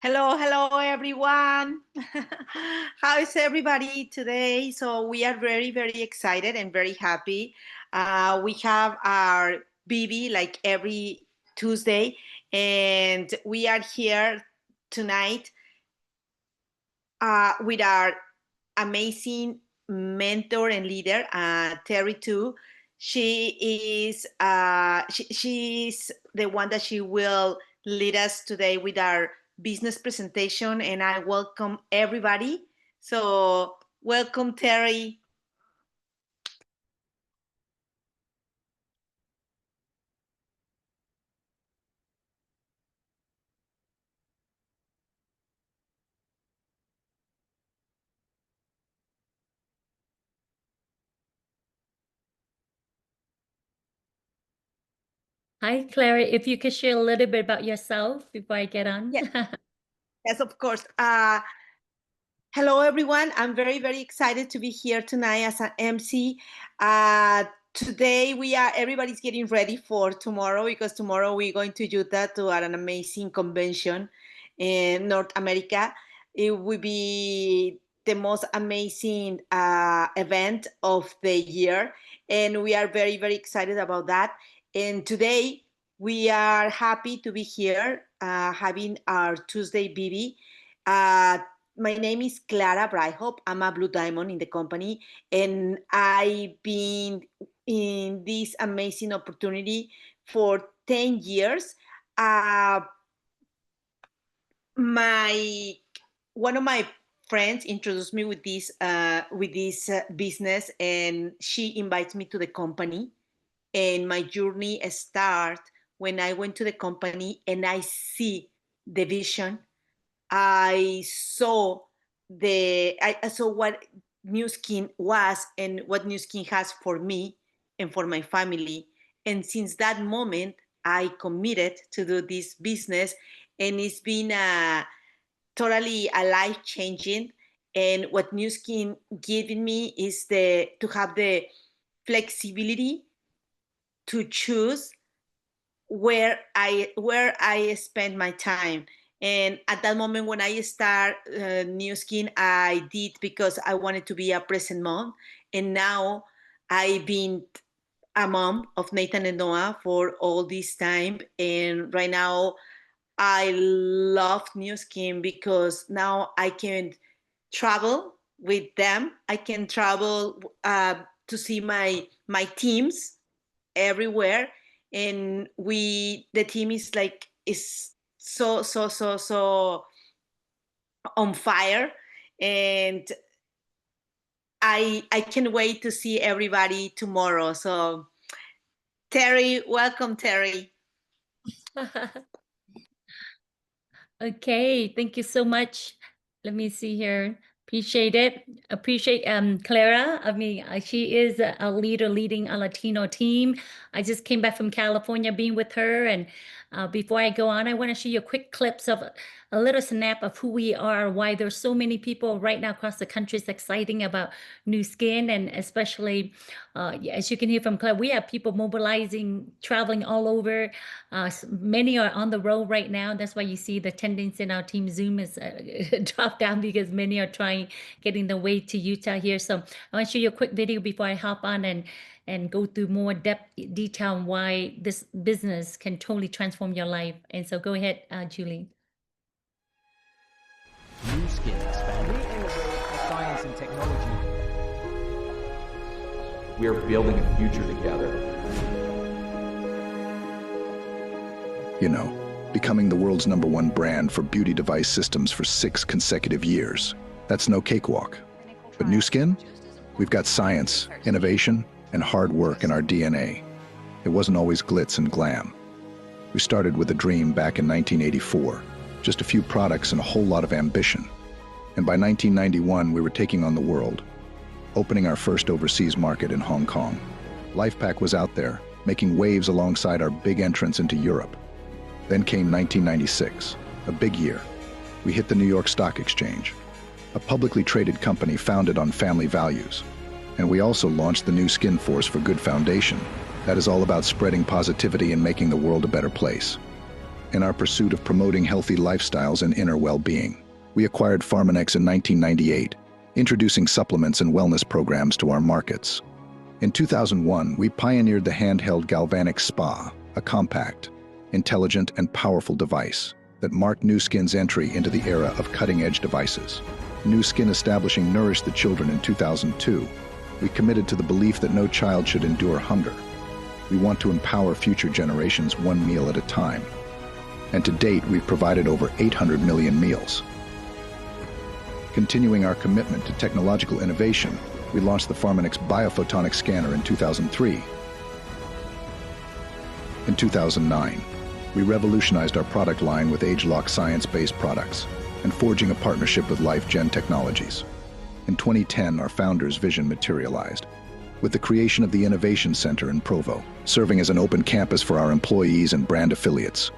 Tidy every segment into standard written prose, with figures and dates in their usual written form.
Hello, hello everyone. How is everybody today? So we are very, very excited and very happy. We have our BB like every Tuesday, and we are here tonight with our amazing mentor and leader, Terry too. She's the one that she will lead us today with our business presentation, and I welcome everybody. So welcome, Terry. Hi, Clara. If you could share a little bit about yourself before I get on. Yes, yes, of course. Hello, everyone. I'm very, very excited to be here tonight as an MC. Today, everybody's getting ready for tomorrow because tomorrow we're going to Utah to an amazing convention in North America. It will be the most amazing event of the year, and we are very, very excited about that. And today, we are happy to be here having our Tuesday BB. My name is Clara Bryhope. I'm a Blue Diamond in the company, and I've been in this amazing opportunity for 10 years. Uh, my One of my friends introduced me with this business, and she invites me to the company. And my journey starts when I went to the company and I see the vision. I saw what New Skin was and what New Skin has for me and for my family. And since that moment, I committed to do this business, and it's been totally a life changing. And what New Skin giving me is the to have the flexibility to choose where I spend my time. And at that moment when I start New Skin, I did because I wanted to be a present mom. And now I've been a mom of Nathan and Noah for all this time. And right now I love New Skin because now I can travel with them. I can travel to see my teams everywhere, and the team is so on fire. And I can't wait to see everybody tomorrow. So Terry, welcome, Terry. Okay, thank you so much. Let me see here. Appreciate it. Appreciate Clara. I mean, she is a leader leading a Latino team. I just came back from California being with her. And before I go on, I want to show you quick clips of a little snap of who we are, why there's so many people right now across the country is exciting about New Skin. And especially, as you can hear from Clara, we have people mobilizing, traveling all over. Many are on the road right now. That's why you see the attendance in our team Zoom is dropped down because many are getting the way to Utah here. So I want to show you a quick video before I hop on and go through more depth detail on why this business can totally transform your life. And so go ahead, Julie. New Skin expanding. We innovate science and technology. We are building a future together. You know, becoming the world's #1 brand for beauty device systems for 6 consecutive years. That's no cakewalk. But New Skin? We've got science, innovation, and hard work in our DNA. It wasn't always glitz and glam. We started with a dream back in 1984, just a few products and a whole lot of ambition. And by 1991, we were taking on the world, opening our first overseas market in Hong Kong. LifePak was out there, making waves alongside our big entrance into Europe. Then came 1996, a big year. We hit the New York Stock Exchange, a publicly traded company founded on family values. And we also launched the New Skin Force for Good Foundation. That is all about spreading positivity and making the world a better place. in our pursuit of promoting healthy lifestyles and inner well-being. We acquired Pharmanex in 1998, introducing supplements and wellness programs to our markets. In 2001, we pioneered the handheld galvanic spa, a compact, intelligent, and powerful device that marked Nu Skin's entry into the era of cutting-edge devices. Nu Skin establishing Nourish the Children in 2002, we committed to the belief that no child should endure hunger. We want to empower future generations one meal at a time. And to date, we've provided over 800 million meals. Continuing our commitment to technological innovation, we launched the Pharmanex Biophotonic Scanner in 2003. In 2009, we revolutionized our product line with age-lock science-based products and forging a partnership with LifeGen Technologies. In 2010, our founder's vision materialized, with the creation of the Innovation Center in Provo, serving as an open campus for our employees and brand affiliates.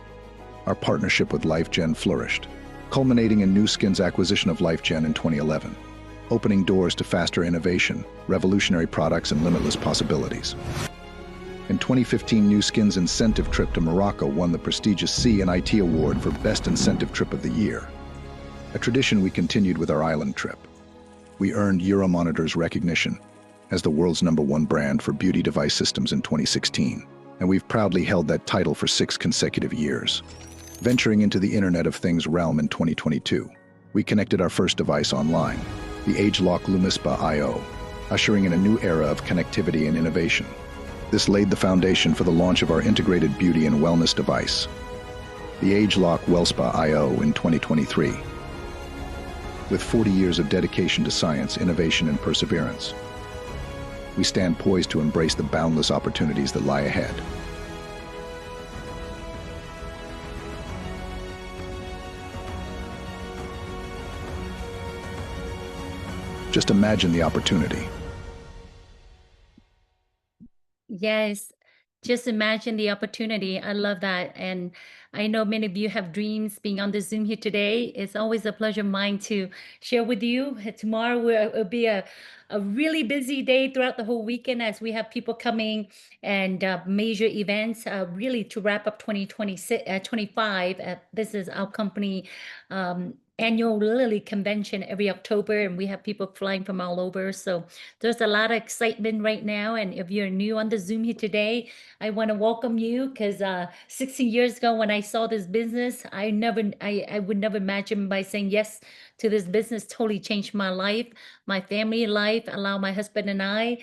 Our partnership with LifeGen flourished, culminating in Nu Skin's acquisition of LifeGen in 2011, opening doors to faster innovation, revolutionary products, and limitless possibilities. In 2015, Nu Skin's incentive trip to Morocco won the prestigious C&IT Award for Best Incentive Trip of the Year, a tradition we continued with our island trip. We earned Euromonitor's recognition as the world's #1 brand for beauty device systems in 2016, and we've proudly held that title for 6 consecutive years. Venturing into the Internet of Things realm in 2022, we connected our first device online, the age-lock Lumispa IO, ushering in a new era of connectivity and innovation. This laid the foundation for the launch of our integrated beauty and wellness device, the age-lock WellSpa IO, in 2023. With 40 years of dedication to science, innovation, and perseverance, we stand poised to embrace the boundless opportunities that lie ahead. Just imagine the opportunity. Yes, just imagine the opportunity. I love that. And I know many of you have dreams being on the Zoom here today. It's always a pleasure of mine to share with you. Tomorrow will be a really busy day throughout the whole weekend as we have people coming and major events really to wrap up 2026, 25. This is our company annual Lily convention every October, and we have people flying from all over. So there's a lot of excitement right now. And if you're new on the Zoom here today, I want to welcome you because 16 years ago when I saw this business, I would never imagine by saying yes to this business totally changed my life, my family life, allow my husband and I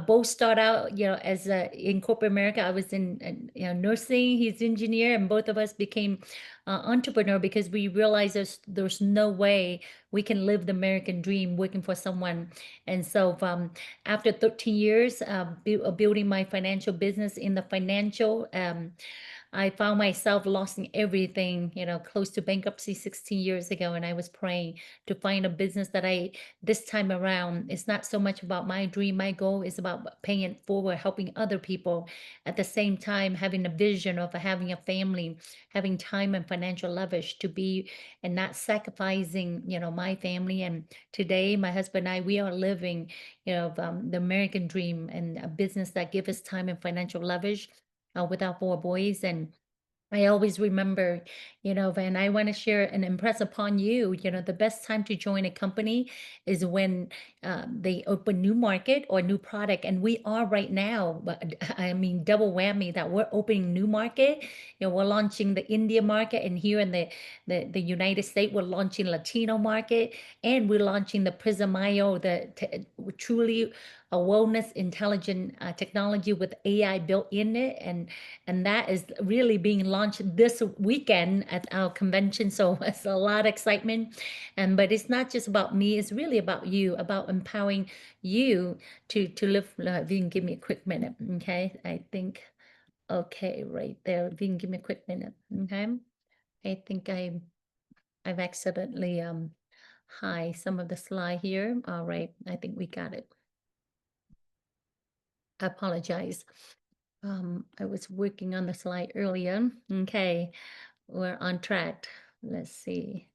both start out, as in corporate America. I was in nursing, he's engineer, and both of us became entrepreneur because we realized there's no way we can live the American dream working for someone. And so after 13 years building my financial business in the financial, I found myself losing everything, close to bankruptcy 16 years ago. And I was praying to find a business that this time around, it's not so much about my dream. My goal is about paying it forward, helping other people. At the same time, having a vision of having a family, having time and financial leverage to be, and not sacrificing, my family. And today, my husband and I, we are living, the American dream and a business that gives us time and financial leverage with our 4 boys. And I always remember, and I want to share and impress upon you, the best time to join a company is when they open new market or new product. And we are right now, but I mean, double whammy that we're opening new market. We're launching the India market, and here in the United States, we're launching Latino market, and we're launching the Prism IO, truly a wellness intelligent technology with AI built in it. And that is really being launched this weekend at our convention. So it's a lot of excitement. But it's not just about me, it's really about you, about empowering you to live. If you can give me a quick minute, okay? I think, okay, right there. If you can give me a quick minute, okay? I think I've accidentally hide some of the slide here. All right, I think we got it. I apologize. I was working on the slide earlier. Okay, we're on track. Let's see.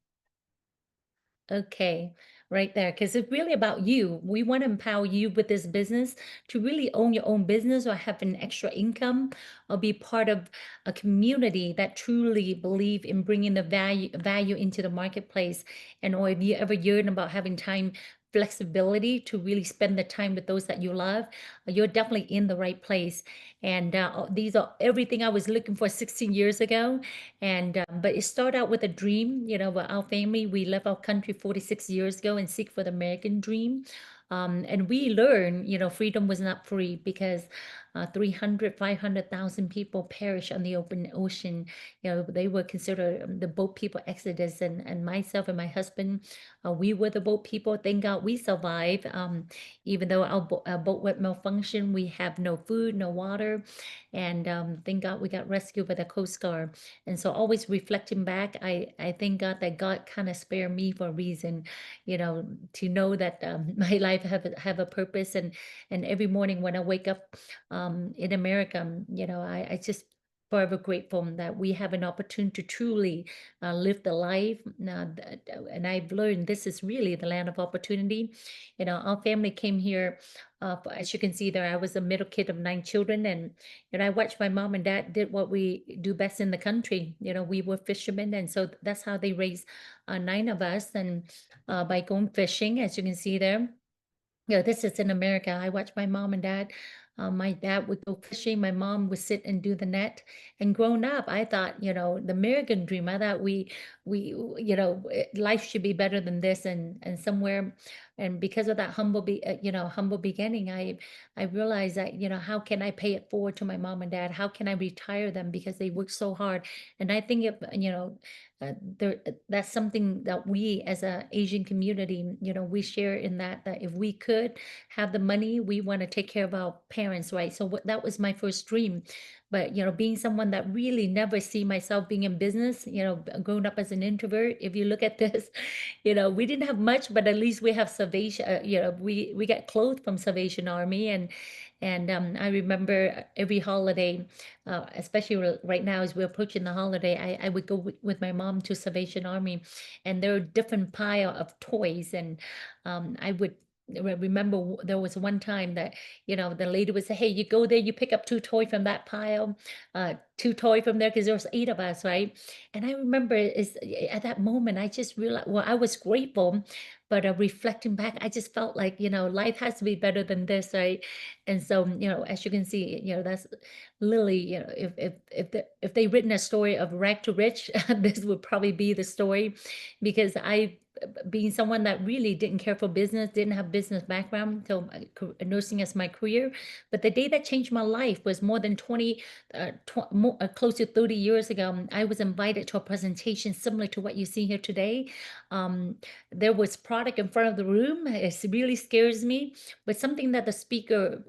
Okay, right there, because it's really about you. We want to empower you with this business to really own your own business or have an extra income or be part of a community that truly believe in bringing the value into the marketplace. And or if you ever yearn about having time flexibility to really spend the time with those that you love, you're definitely in the right place. And these are everything I was looking for 16 years ago. And but it started out with a dream, our family, we left our country 46 years ago and seek for the American dream. And we learned, freedom was not free because 300, 500,000 people perish on the open ocean. They were considered the boat people exodus, and myself and my husband, we were the boat people. Thank God we survived. Even though our boat went malfunction, we have no food, no water. And thank God we got rescued by the Coast Guard. And so always reflecting back, I thank God that God kind of spared me for a reason, to know that my life have a purpose. And every morning when I wake up in America, I just forever grateful that we have an opportunity to truly live the life. And I've learned this is really the land of opportunity. Our family came here, as you can see there, I was a middle kid of 9 children, and I watched my mom and dad did what we do best in the country. We were fishermen, and so that's how they raised 9 of us, and by going fishing, as you can see there. This is in America. I watched my mom and dad. My dad would go fishing. My mom would sit and do the net. And growing up, I thought, the American dream. I thought life should be better than this. And somewhere, and because of that humble beginning, I realized that, how can I pay it forward to my mom and dad? How can I retire them because they worked so hard? And I think if, that's something that we as a Asian community, we share in that if we could have the money, we want to take care of our parents, right? So that was my first dream. But being someone that really never see myself being in business, growing up as an introvert, if you look at this, we didn't have much, but at least we have Salvation. We get clothes from Salvation Army, and I remember every holiday, especially right now as we're approaching the holiday, I would go with my mom to Salvation Army, and there are different pile of toys, and I would remember there was one time that the lady would say, "Hey, you go there, you pick up 2 toys from that pile, 2 toys from there," because there was 8 of us, right? And I remember is at that moment I just realized, well, I was grateful, but reflecting back, I just felt like life has to be better than this, right? And so as you can see, that's literally, if they written a story of rag to rich, this would probably be the story, because being someone that really didn't care for business, didn't have business background until nursing as my career. But the day that changed my life was more than 20, close to 30 years ago. I was invited to a presentation similar to what you see here today. There was product in front of the room. It really scares me, but something that the speaker,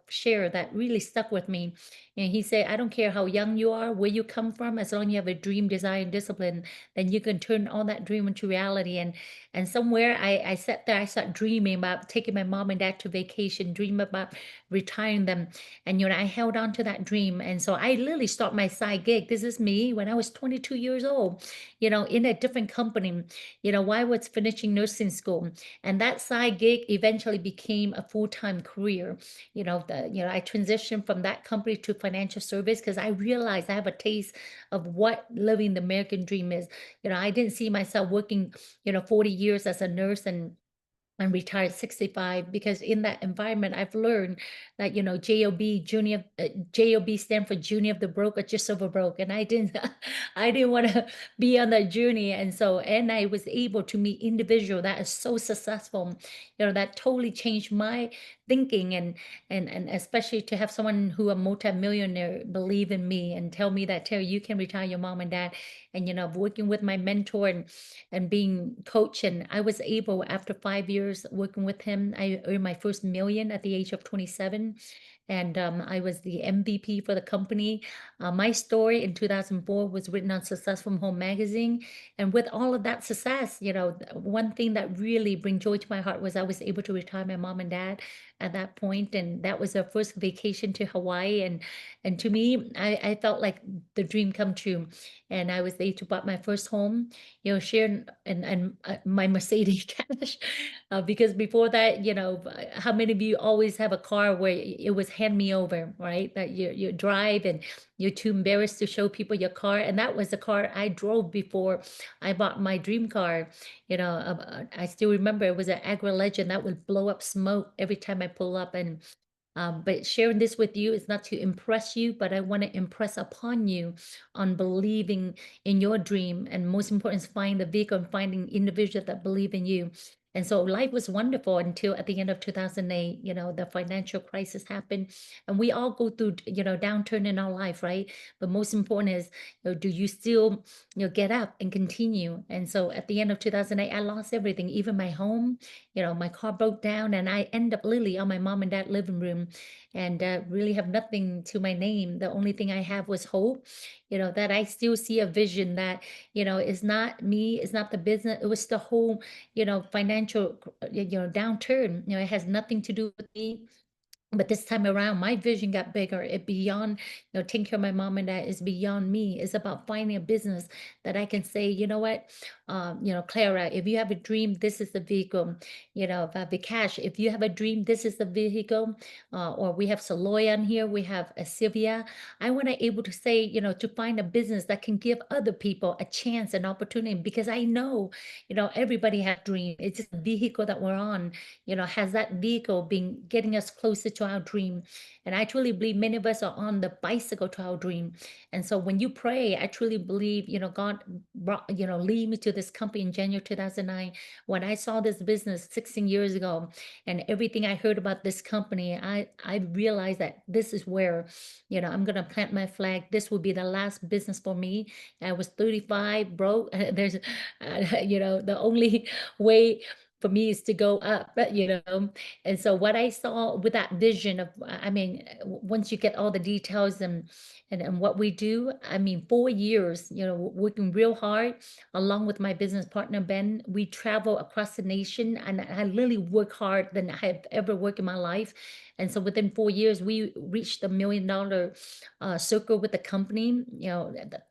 shared that really stuck with me. And he said, "I don't care how young you are, where you come from, as long as you have a dream, desire, and discipline, then you can turn all that dream into reality." And somewhere I sat there, I started dreaming about taking my mom and dad to vacation, dream about retiring them. And I held on to that dream. And so I literally started my side gig. This is me when I was 22 years old, in a different company, while I was finishing nursing school. And that side gig eventually became a full-time career. I transitioned from that company to financial service because I realized I have a taste of what living the American dream is. I didn't see myself working, 40 years as a nurse and retired 65, because in that environment I've learned that JOB stand for junior of the broke or just over broke, and I didn't I didn't want to be on that journey. And I was able to meet individual that is so successful, that totally changed my thinking, and especially to have someone who a multimillionaire believe in me and tell me that, "Terry, you can retire your mom and dad." And working with my mentor and being coach, and I was able, after 5 years working with him, I earned my first million at the age of 27. and I was the MVP for the company. My story in 2004 was written on Success from Home magazine. And with all of that success, one thing that really bring joy to my heart was I was able to retire my mom and dad at that point, and that was our first vacation to Hawaii. And to me, I felt like the dream come true. And I was able to buy my first home, share and my Mercedes cash. Because before that, how many of you always have a car where it was hand me over, right? That you drive and you're too embarrassed to show people your car. And that was the car I drove before I bought my dream car. I still remember it was an Agri Legend that would blow up smoke every time I pull up. And but sharing this with you is not to impress you, but I want to impress upon you on believing in your dream. And most important is finding the vehicle and finding individuals that believe in you. And so life was wonderful until at the end of 2008, the financial crisis happened. And we all go through, downturn in our life, right? But most important is, do you still, get up and continue? And so at the end of 2008, I lost everything, even my home. My car broke down and I end up literally on my mom and dad living room and really have nothing to my name. The only thing I have was hope, that I still see a vision that, is not me, it's not the business, it was the whole, financial, downturn. It has nothing to do with me. But this time around, my vision got bigger. It beyond, taking care of my mom and dad is beyond me. It's about finding a business that I can say, you know what, Clara, if you have a dream, this is the vehicle. Vikash, if you have a dream, this is the vehicle. Or we have Saloy on here, we have Sylvia. I want to able to say, to find a business that can give other people a chance, an opportunity, because I know, everybody has dream. It's just a vehicle that we're on, has that vehicle been getting us closer to our dream. And I truly believe many of us are on the bicycle to our dream. And so when you pray, I truly believe, God brought, lead me to this company in January 2009. When I saw this business 16 years ago and everything I heard about this company, I realized that this is where, I'm going to plant my flag. This will be the last business for me. I was 35, broke. There's, the only way for me is to go up, and so what I saw with that vision of, I mean, once you get all the details and what we do, I mean, 4 years, working real hard along with my business partner, Ben, we travel across the nation and I literally work hard than I have ever worked in my life. And so within 4 years, we reached the $1 million circle with the company,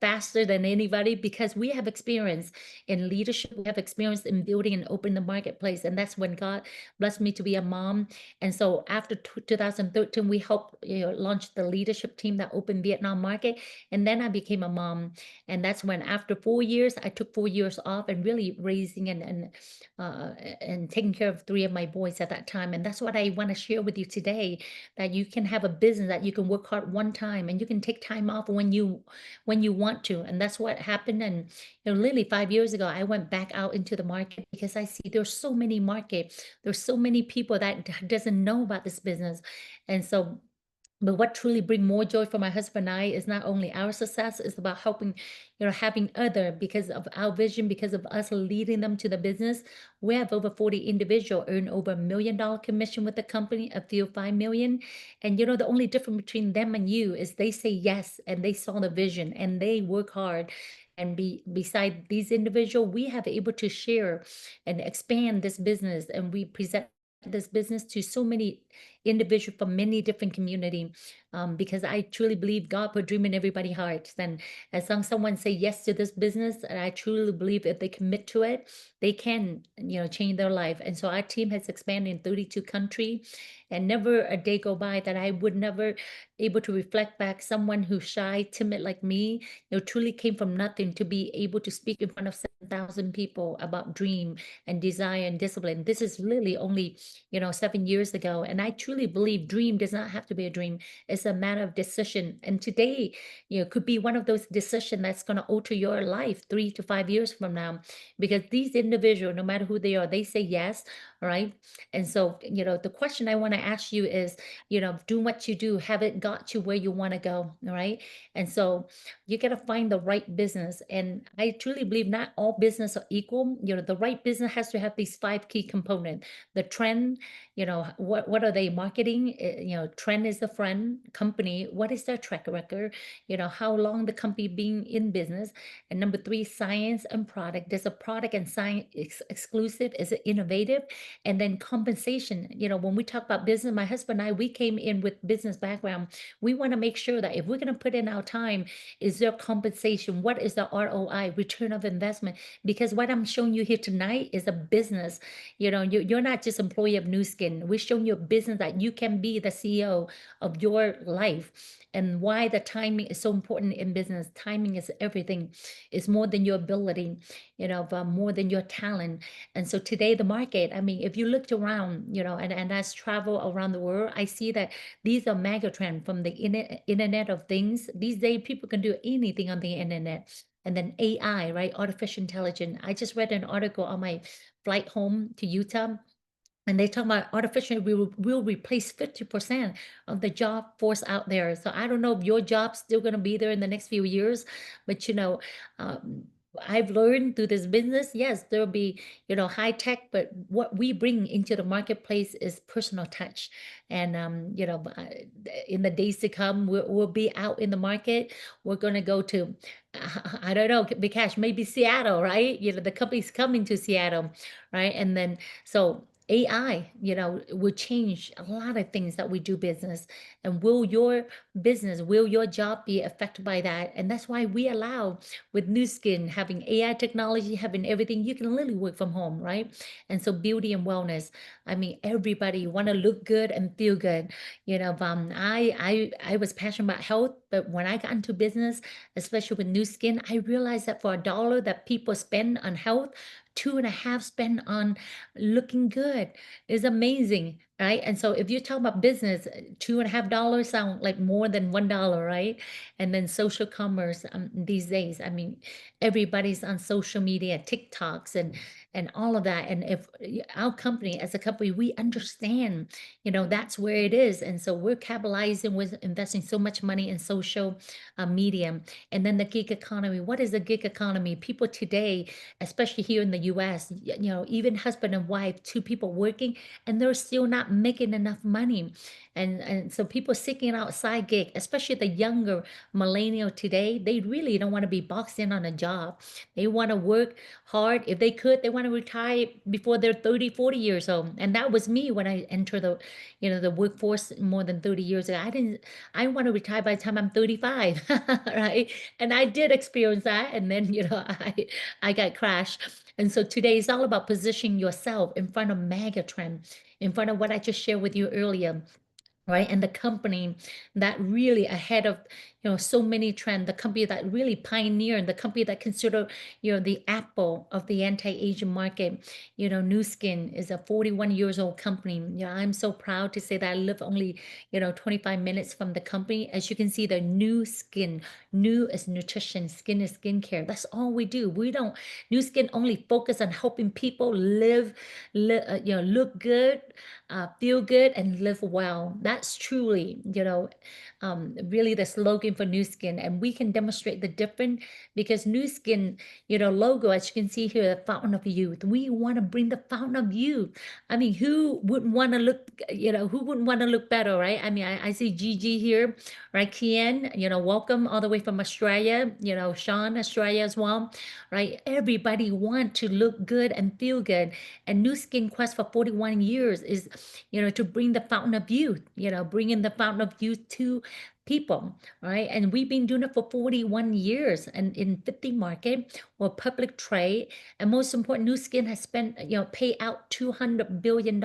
faster than anybody because we have experience in leadership. We have experience in building and opening the marketplace. And that's when God blessed me to be a mom. And so after 2013, we helped launch the leadership team that opened Vietnam market. And then I became a mom. And that's when after 4 years, I took 4 years off and really raising and taking care of 3 of my boys at that time. And that's what I want to share with you today, that you can have a business that you can work hard one time and you can take time off when you want to. And that's what happened. And literally 5 years ago, I went back out into the market because I see there's so many there's so many people that doesn't know about this business. And so, but what truly bring more joy for my husband and I is not only our success, it's about helping, having other, because of our vision, because of us leading them to the business. We have over 40 individuals earn over $1 million commission with the company, a few 5 million. And the only difference between them and you is they say yes and they saw the vision and they work hard. And beside these individuals, we have able to share and expand this business, and we present this business to so many individuals from many different community, because I truly believe God put dream in everybody's hearts. And as long as someone say yes to this business, and I truly believe if they commit to it, they can, change their life. And so our team has expanded in 32 countries, and never a day go by that I would never able to reflect back someone who's shy, timid like me, truly came from nothing to be able to speak in front of 7,000 people about dream and desire and discipline. This is really only, 7 years ago. And I truly believe dream does not have to be a dream. It's a matter of decision. And today, could be one of those decisions that's going to alter your life 3 to 5 years from now. Because these individuals, no matter who they are, they say yes. right? And so, the question I want to ask you is, do what you do, have it got you where you want to go, all right? And so you got to find the right business. And I truly believe not all business are equal. The right business has to have these 5 key components. The trend, what are they marketing? Trend is the friend. Company, what is their track record? How long the company being in business? And number 3, science and product. Does a product and science exclusive? Is it innovative? And then compensation. When we talk about business, my husband and I, we came in with business background. We want to make sure that if we're going to put in our time, is there compensation? What is the ROI, return of investment? Because what I'm showing you here tonight is a business. You're not just employee of Nu Skin. We're showing you a business that you can be the CEO of your life. And why the timing is so important in business. Timing is everything. It's more than your ability, more than your talent. And so today, the market, I mean, if you looked around, and as travel around the world, I see that these are mega trend from the Internet of Things. These days, people can do anything on the internet. And then AI, right? Artificial intelligence. I just read an article on my flight home to Utah, and they talk about artificial will replace 50% of the job force out there. So I don't know if your job's still going to be there in the next few years, but um, I've learned through this business, yes, there'll be, high tech, but what we bring into the marketplace is personal touch. And, in the days to come, we'll be out in the market. We're going to go to, I don't know, Bikash, maybe Seattle, right? The company's coming to Seattle, right? And then, so AI, will change a lot of things that we do business. And will your job be affected by that? And that's why we allow with Nu Skin, having AI technology, having everything, you can literally work from home, right? And so beauty and wellness. I mean, everybody want to look good and feel good. I was passionate about health, but when I got into business, especially with Nu Skin, I realized that for $1 that people spend on health, 2.5 spend on looking good is amazing, right? And so if you're talking about business, $2.5 sound like more than $1, right? And then social commerce these days, I mean, everybody's on social media, TikToks and all of that. And if our company, as a company, we understand, that's where it is. And so we're capitalizing with investing so much money in social media. And then the gig economy. What is the gig economy? People today, especially here in the US, even husband and wife, 2 people working, and they're still not making enough money. And so people seeking out side gig, especially the younger millennial today, they really don't want to be boxed in on a job. They want to work hard. If they could, they want to retire before they're 30, 40 years old. And that was me when I entered the workforce more than 30 years ago. I want to retire by the time I'm 35, right? And I did experience that. And then, I got crashed. And so today is all about positioning yourself in front of mega trend, in front of what I just shared with you earlier, right? And the company that really ahead of so many trends, the company that really pioneered, the company that consider the Apple of the anti-aging market. Nu Skin is a 41 years old company. I'm so proud to say that I live only 25 minutes from the company. As you can see, the Nu Skin, Nu is nutrition, skin is skincare. That's all we do. We don't Nu Skin only focus on helping people look good, feel good, and live well. That's truly, really the slogan for Nu Skin. And we can demonstrate the difference because Nu Skin, logo, as you can see here, the fountain of youth. We want to bring the fountain of youth. I mean, who wouldn't want to look, who wouldn't want to look better, right? I mean, I see Gigi here, right? Kian, welcome all the way from Australia, Sean, Australia as well, right? Everybody want to look good and feel good. And Nu Skin Quest for 41 years is, to bring the fountain of youth, bringing the fountain of youth to people, right? And we've been doing it for 41 years and in 50 market or public trade. And most important, Nu Skin has spent, pay out $200 billion,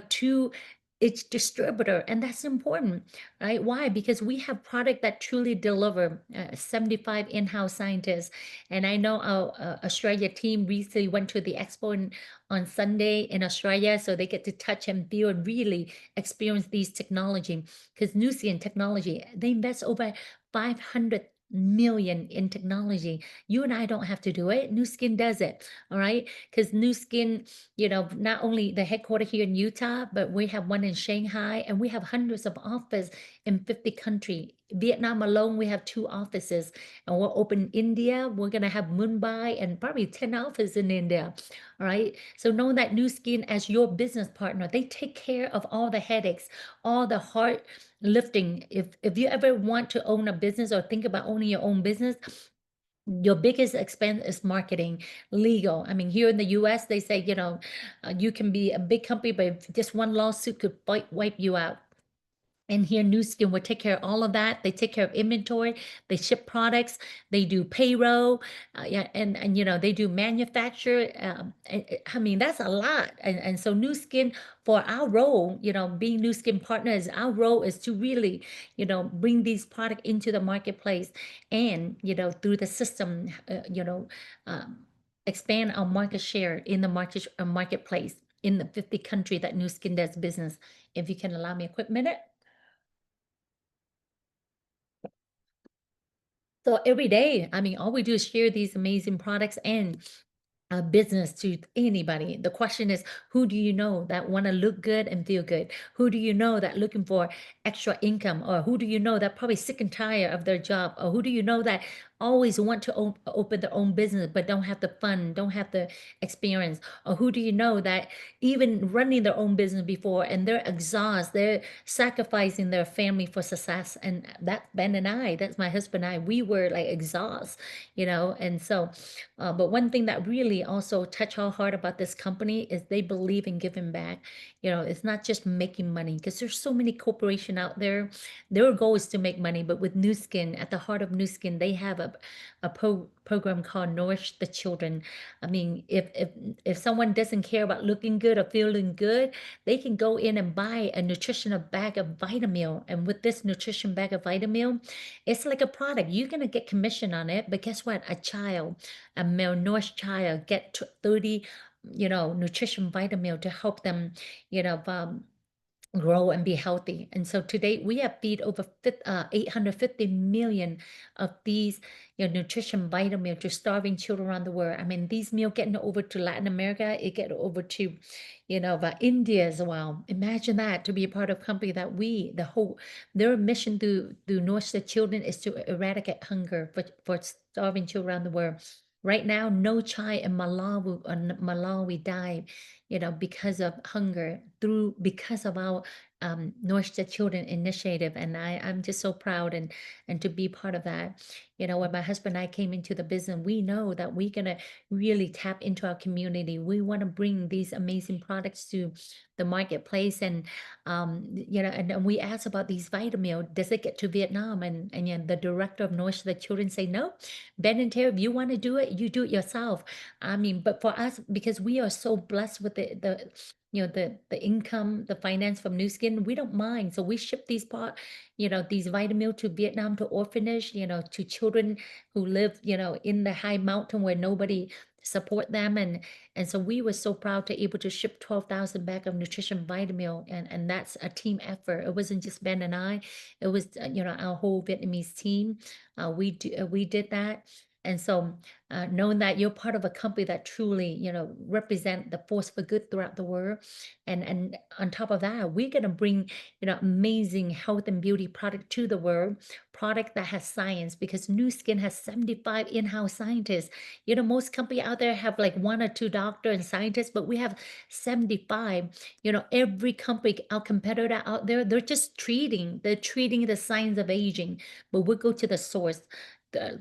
to its distributor. And that's important, right? Why? Because we have product that truly deliver 75 in-house scientists. And I know our Australia team recently went to the expo on Sunday in Australia, so they get to touch and feel and really experience these technology. Because Nu Skin technology, they invest over $500 million in technology. You and I don't have to do it. New Skin does it. All right. Because New Skin, not only the headquarters here in Utah, but we have one in Shanghai, and we have hundreds of offices in 50 countries. Vietnam alone, we have 2 offices, and we're open in India. We're going to have Mumbai and probably 10 offices in India. All right. So knowing that New Skin as your business partner, they take care of all the headaches, all the hard lifting. If you ever want to own a business or think about owning your own business, your biggest expense is marketing, legal. I mean, here in the US, they say, you can be a big company, but if just one lawsuit could wipe you out. And here, New Skin will take care of all of that. They take care of inventory. They ship products. They do payroll, yeah, and they do manufacture. I mean, that's a lot. And so, New Skin, for our role, being New Skin partners, our role is to really, bring these products into the marketplace, and through the system, expand our market share in the marketplace in the 50 country that New Skin does business. If you can allow me a quick minute. So every day, I mean, all we do is share these amazing products and business to anybody. The question is, who do you know that want to look good and feel good? Who do you know that looking for extra income? Or who do you know that probably sick and tired of their job? Or who do you know that always want to open their own business but don't have the fun, don't have the experience? Or who do you know that even running their own business before and they're exhausted, they're sacrificing their family for success? And that's Ben and I, that's my husband and I, we were like exhausted, and so but one thing that really also touched our heart about this company is they believe in giving back. It's not just making money, because there's so many corporations out there. Their goal is to make money, but with New Skin, at the heart of New Skin, they have a program called Nourish the Children. I mean, if someone doesn't care about looking good or feeling good, they can go in and buy a nutritional bag of Vitamil. And with this nutrition bag of Vitamil, it's like a product. You're gonna get commission on it, but guess what? A malnourished child get 30, nutrition vitamin to help them, grow and be healthy. And so today we have feed over 850 million of these nutrition vitamin to starving children around the world. I mean, these meals getting over to Latin America, it get over to India as well. Imagine that, to be a part of a company that their mission to nourish the children is to eradicate hunger for starving children around the world. Right now, no child in Malawi died, because of hunger because of our Nourish the Children initiative. And I'm just so proud and to be part of that. When my husband and I came into the business, we know that we're gonna really tap into our community. We want to bring these amazing products to the marketplace, and and we asked about these vitamin. Does it get to Vietnam? And the director of Nourish the Children say no. Ben and Terry, if you want to do it, you do it yourself. I mean, but for us, because we are so blessed with the income, the finance from New Skin, we don't mind. So we ship these these vitamin to Vietnam, to orphanage, to children who live, in the high mountain where nobody support them. And so we were so proud to able to ship 12,000 bag of nutrition vitamin, and that's a team effort. It wasn't just Ben and I, it was, our whole Vietnamese team. We did that. And so knowing that you're part of a company that truly, represent the force for good throughout the world. And on top of that, we're going to bring, amazing health and beauty product to the world, product that has science, because New Skin has 75 in-house scientists. Most company out there have like 1 or 2 doctor and scientists, but we have 75. Every company, our competitor out there, they're treating the signs of aging, but we'll go to the source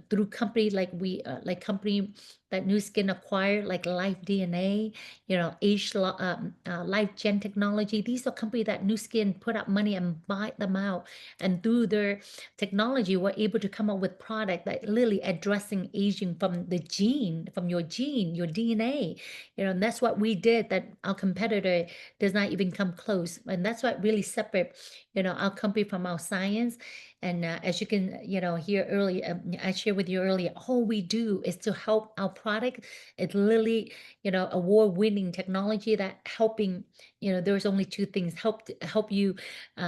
through company like company that New Skin acquired, like Life DNA, Life Gen Technology. These are companies that New Skin put up money and buy them out, and through their technology, we're able to come up with product that literally addressing aging from your DNA. And that's what we did that our competitor does not even come close, and that's what really separate, our company from our science. And as you can, hear earlier, I shared with you earlier, all we do is to help our product. It's literally, award-winning technology that helping, there's only 2 things, help you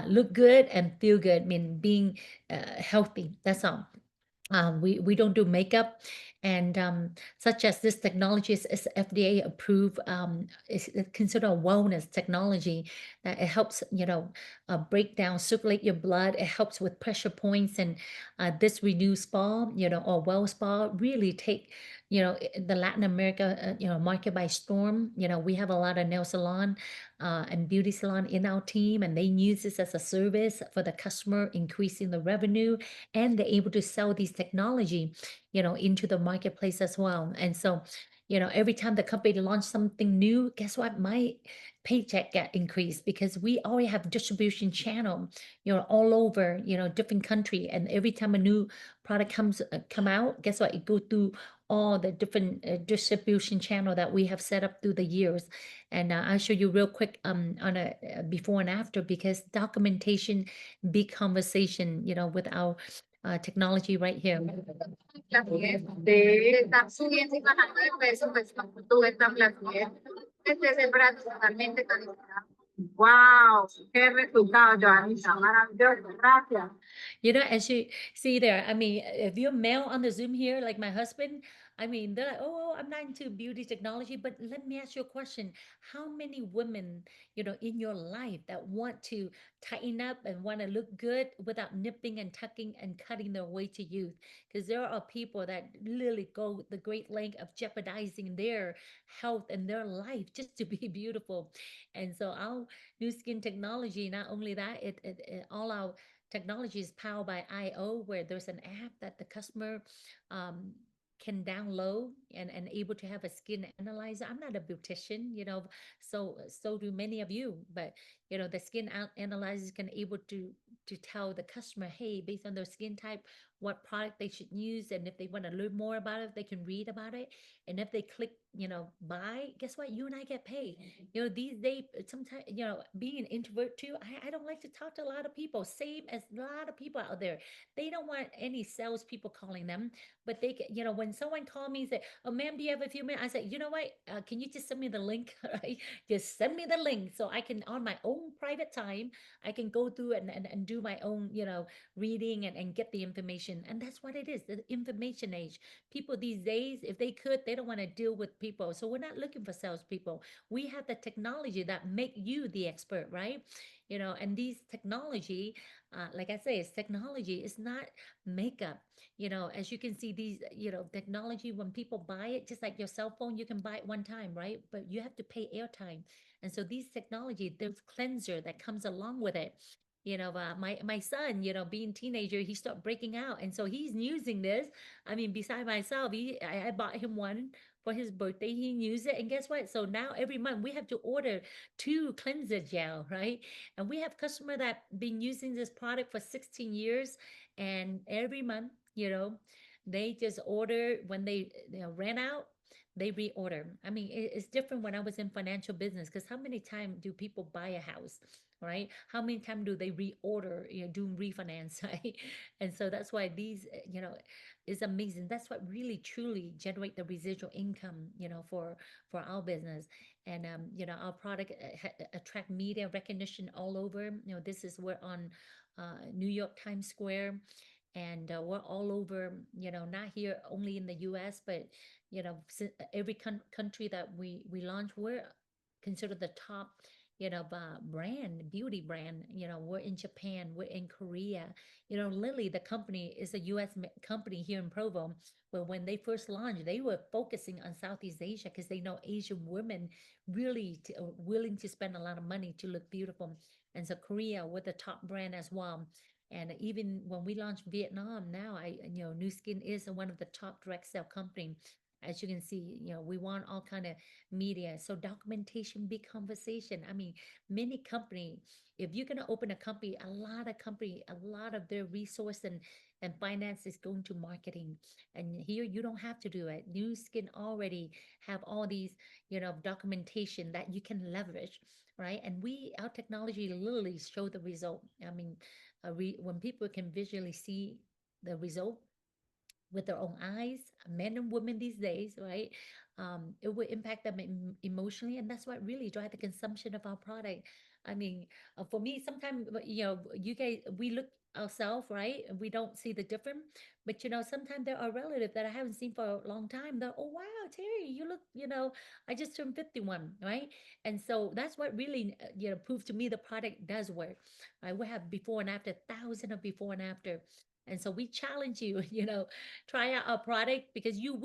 look good and feel good. I mean, being healthy, that's all. We don't do makeup, and such as this technology is FDA approved. Is considered a wellness technology that it helps, break down, circulate your blood. It helps with pressure points, and this Renew Spa, or Well Spa really take, the Latin America, market by storm. We have a lot of nail salon and beauty salon in our team, and they use this as a service for the customer, increasing the revenue, and they're able to sell these technology, into the marketplace as well. And so, every time the company launch something new, guess what? My paycheck get increased because we already have distribution channel, all over, different country. And every time a new product come out, guess what? It go through all the different distribution channel that we have set up through the years. And I'll show you real quick on a before and after, because documentation, big conversation, with our technology right here. Están subiendo y bajando de peso, pues como tú estás platicando. Este es el brazo totalmente calibrado. Wow, qué resultado, Joanita, maravilloso, gracias. As you see there, I mean, if you're male on the Zoom here, like my husband, I mean, they're like, oh, I'm not into beauty technology, but let me ask you a question. How many women, in your life that want to tighten up and want to look good without nipping and tucking and cutting their way to youth? Because there are people that literally go the great length of jeopardizing their health and their life just to be beautiful. And so our new skin technology, not only that, all our technology is powered by IO, where there's an app that the customer um, can download and able to have a skin analyzer. I'm not a beautician, so do many of you, but the skin analyzers can able to tell the customer, hey, based on their skin type, what product they should use, and if they want to learn more about it, they can read about it. And if they click, buy, guess what? You and I get paid. These days, sometimes, being an introvert too, I don't like to talk to a lot of people. Same as a lot of people out there. They don't want any salespeople calling them, but they can, when someone called me and say, oh, ma'am, do you have a few minutes? I said, you know what? Can you just send me the link, right? Just send me the link so I can, on my own private time, I can go through and do my own, reading and get the information. And that's what it is, the information age. People these days, if they could, they don't want to deal with people. So we're not looking for salespeople. We have the technology that make you the expert, right? And these technology, like I say, it's technology. It's not makeup. As you can see, these, technology, when people buy it, just like your cell phone, you can buy it one time, right? But you have to pay airtime. And so these technology, there's cleanser that comes along with it. My son, being teenager, he started breaking out, and so he's using this. I mean, beside myself, I bought him one for his birthday. He used it, and guess what? So now every month we have to order 2 cleanser gel, right? And we have customer that been using this product for 16 years, and every month, they just order when they ran out. They reorder. I mean, it's different when I was in financial business, because how many times do people buy a house, right? How many times do they reorder, doing refinance, right? And so that's why these, is amazing. That's what really truly generate the residual income, for our business. And our product attract media recognition all over. This is we're on New York Times Square, and we're all over. Not here only in the U.S., but every country that we launch, we're considered the top beauty brand. We're in Japan, we're in Korea. Lily, the company, is a US company here in Provo, but when they first launched, they were focusing on Southeast Asia because they know Asian women really willing to spend a lot of money to look beautiful. And so Korea, we're the top brand as well. And even when we launched Vietnam, now New Skin is one of the top direct sale company. As you can see, we want all kind of media. So documentation, big conversation. I mean, many company, if you're gonna open a company, a lot of their resource and finance is going to marketing. And here you don't have to do it. New Skin already have all these, documentation that you can leverage, right? And our technology literally show the result. I mean, when people can visually see the result with their own eyes, men and women these days, right? It will impact them emotionally, and that's what really drive the consumption of our product. I mean, for me, sometimes, you guys, we look ourselves, right? And we don't see the difference. But, sometimes there are relatives that I haven't seen for a long time. They're, oh, wow, Terry, you look, I just turned 51, right? And so that's what really, proves to me the product does work. Right? We have before and after, thousands of before and after. And so we challenge you, try out our product because you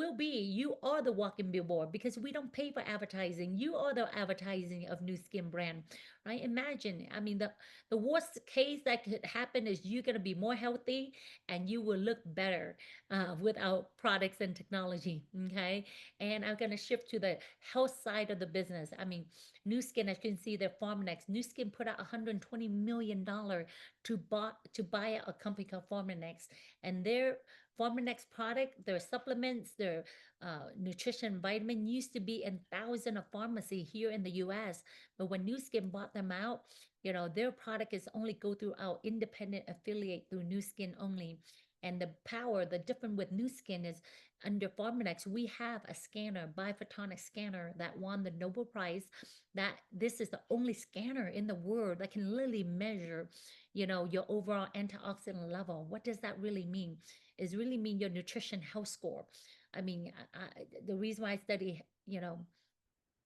are the walking billboard because we don't pay for advertising. You are the advertising of New Skin brand, right? Imagine, I mean, the worst case that could happen is you're going to be more healthy and you will look better with our products and technology, okay? And I'm going to shift to the health side of the business. I mean, New Skin, as you can see, their Pharmanex. New Skin put out $120 million to buy a company called Pharmanex, and their Pharmanex product, their supplements, their nutrition vitamin used to be in thousands of pharmacy here in the U.S. But when Nu Skin bought them out, their product is only go through our independent affiliate through Nu Skin only. And the power, the difference with Nu Skin is under Pharmanex, we have a scanner, biphotonic scanner that won the Nobel Prize. That this is the only scanner in the world that can literally measure, your overall antioxidant level. What does that really mean? Is really mean your nutrition health score. I mean, the reason why I study,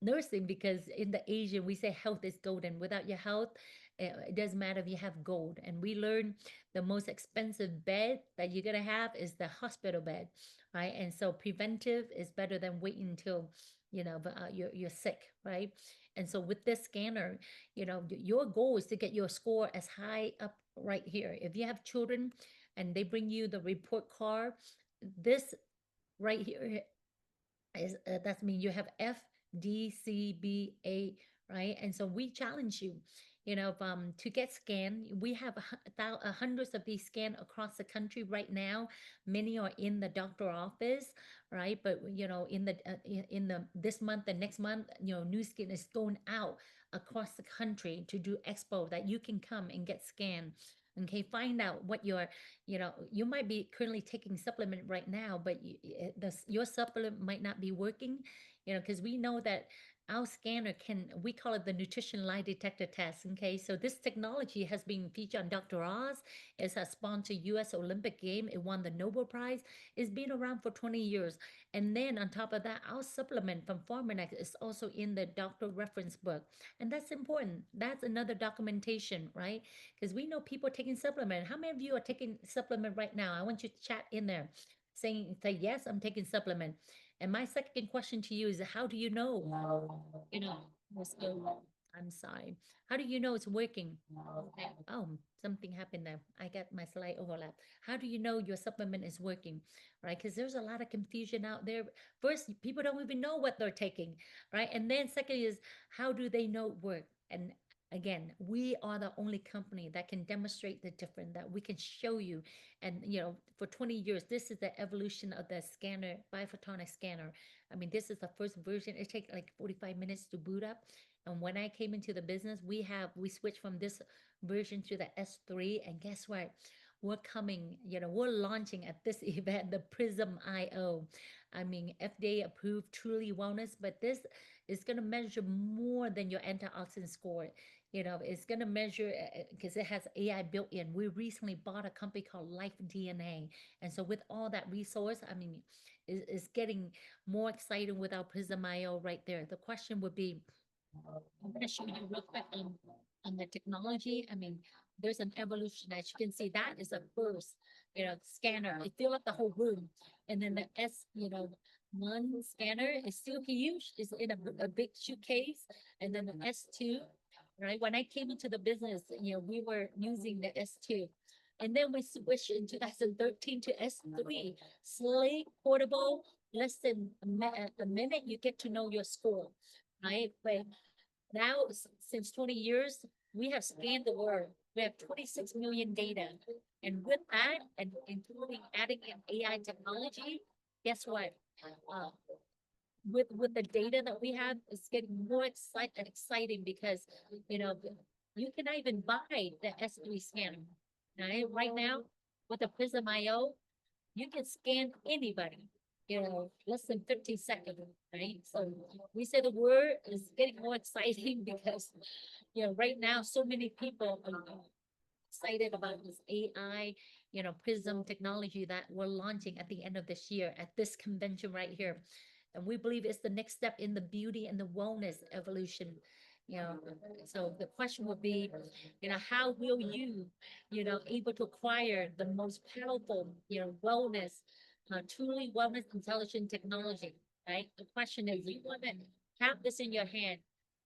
nursing, because in the Asian we say health is golden. Without your health, it doesn't matter if you have gold. And we learn the most expensive bed that you're gonna have is the hospital bed, right? And so preventive is better than waiting until you're sick, right? And so with this scanner, your goal is to get your score as high up right here. If you have children and they bring you the report card, this right here is that means you have FDCBA, right? And so we challenge you, to get scanned. We have hundreds of these scanned across the country right now. Many are in the doctor office, right? But in the this month and next month, Nu Skin is going out across the country to do expo that you can come and get scanned. Okay, find out what you might be currently taking supplement right now, but your supplement might not be working, because we know that our scanner we call it the nutrition lie detector test. Okay, so this technology has been featured on Dr. Oz. It's a sponsored US Olympic game. It won the Nobel Prize. It's been around for 20 years. And then on top of that, our supplement from Pharmanex is also in the doctor reference book. And that's important. That's another documentation, right? Because we know people taking supplement. How many of you are taking supplement right now? I want you to chat in there say, yes, I'm taking supplement. And my second question to you is, how do you know? I'm sorry. How do you know it's working? Okay. Oh, something happened there. I got my slide overlap. How do you know your supplement is working? Right? Because there's a lot of confusion out there. First, people don't even know what they're taking, right? And then second is, how do they know it work? And again, we are the only company that can demonstrate the difference, that we can show you. And for 20 years, this is the evolution of the scanner, biphotonic scanner. I mean, this is the first version. It takes like 45 minutes to boot up. And when I came into the business, we switched from this version to the S3. And guess what? We're coming, we're launching at this event, the Prism IO. I mean, FDA approved Truly Wellness, but this is going to measure more than your antioxidant score. It's going to measure because it has AI built in. We recently bought a company called Life DNA. And so with all that resource, I mean, it's getting more exciting with our Prism IO right there. The question would be, I'm going to show you real quick on the technology. I mean, there's an evolution. As you can see, that is a first, scanner. It filled up the whole room. And then the one scanner is still huge. It's in a big suitcase. And then the S2, right? When I came into the business, we were using the S2. And then we switched in 2013 to S3. Sleek, portable, less than a minute, you get to know your score, right? But now, since 20 years, we have scanned the world. We have 26 million data. And with that, and including adding in AI technology, guess what? With the data that we have, it's getting more exciting because, you cannot even buy the S3 scanner. Right now, with the Prism IO, you can scan anybody. less than 50 seconds, right? So we say the word is getting more exciting because, right now, so many people are excited about this AI, Prism technology that we're launching at the end of this year at this convention right here. And we believe it's the next step in the beauty and the wellness evolution. You know, so the question would be, how will you, able to acquire the most powerful, wellness, truly wellness intelligent technology, right? The question is, you want to have this in your hand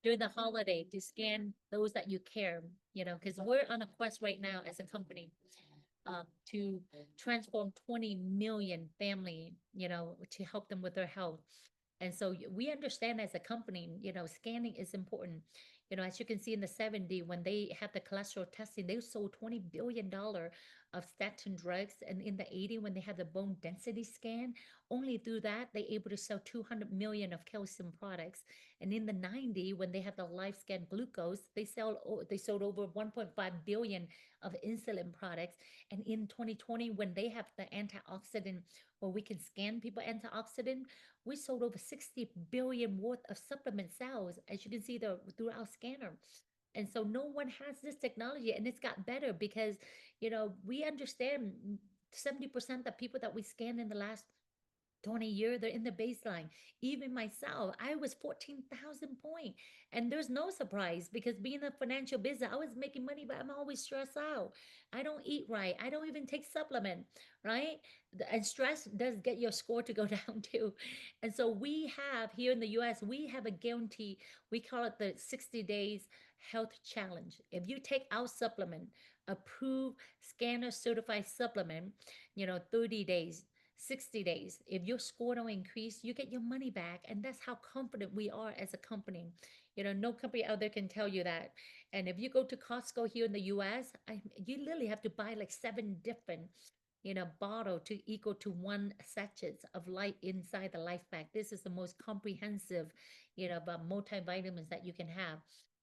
during the holiday to scan those that you care, because we're on a quest right now as a company to transform 20 million family, to help them with their health. And so we understand as a company, scanning is important. As you can see in the 70, when they had the cholesterol testing, they sold $20 billion of statin drugs. And in the 80, when they had the bone density scan, only through that, they able to sell 200 million of calcium products. And in the 90, when they had the live scan glucose, they sold over 1.5 billion of insulin products. And in 2020, when they have the antioxidant, where we can scan people antioxidant, we sold over 60 billion worth of supplement sales, as you can see through our scanner. And so no one has this technology, and it's got better because, we understand 70% of people that we scanned in the last 20 years, they're in the baseline. Even myself, I was 14,000 point. And there's no surprise because being a financial business, I was making money, but I'm always stressed out. I don't eat right. I don't even take supplement, right? And stress does get your score to go down too. And so we have here in the US, we have a guarantee. We call it the 60 days health challenge. If you take our supplement, approved scanner certified supplement, 30 days, 60 days. If your score don't increase, you get your money back. And that's how confident we are as a company. No company out there can tell you that. And if you go to Costco here in the US, you literally have to buy like 7 different, bottle to equal to 1 sachets of light inside the life pack. This is the most comprehensive, multivitamins that you can have.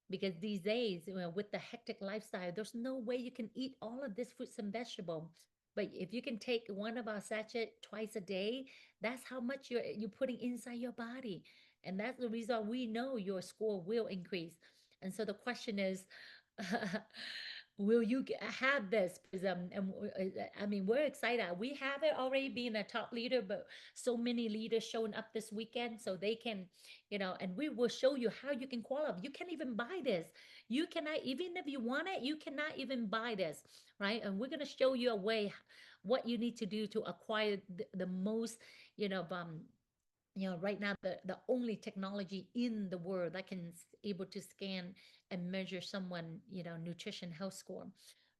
Because these days, with the hectic lifestyle, there's no way you can eat all of this fruits and vegetables. But if you can take one of our sachet twice a day, that's how much you're putting inside your body. And that's the reason we know your score will increase. And so the question is, will you have this? Because, I mean, we're excited. We have it already being a top leader, but so many leaders showing up this weekend so they can, and we will show you how you can qualify. You can't even buy this. You cannot, even if you want it, you cannot even buy this, right? And we're going to show you a way what you need to do to acquire the most, right now the only technology in the world that can able to scan and measure someone, nutrition health score,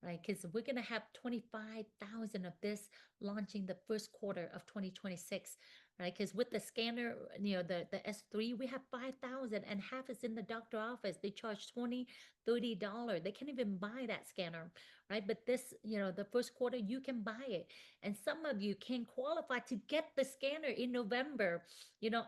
right? Because we're going to have 25,000 of this launching the first quarter of 2026, right? Because with the scanner, the S3, we have 5,000 and half is in the doctor office. They charge $20, $30. They can't even buy that scanner, right? But this, the first quarter, you can buy it. And some of you can qualify to get the scanner in November,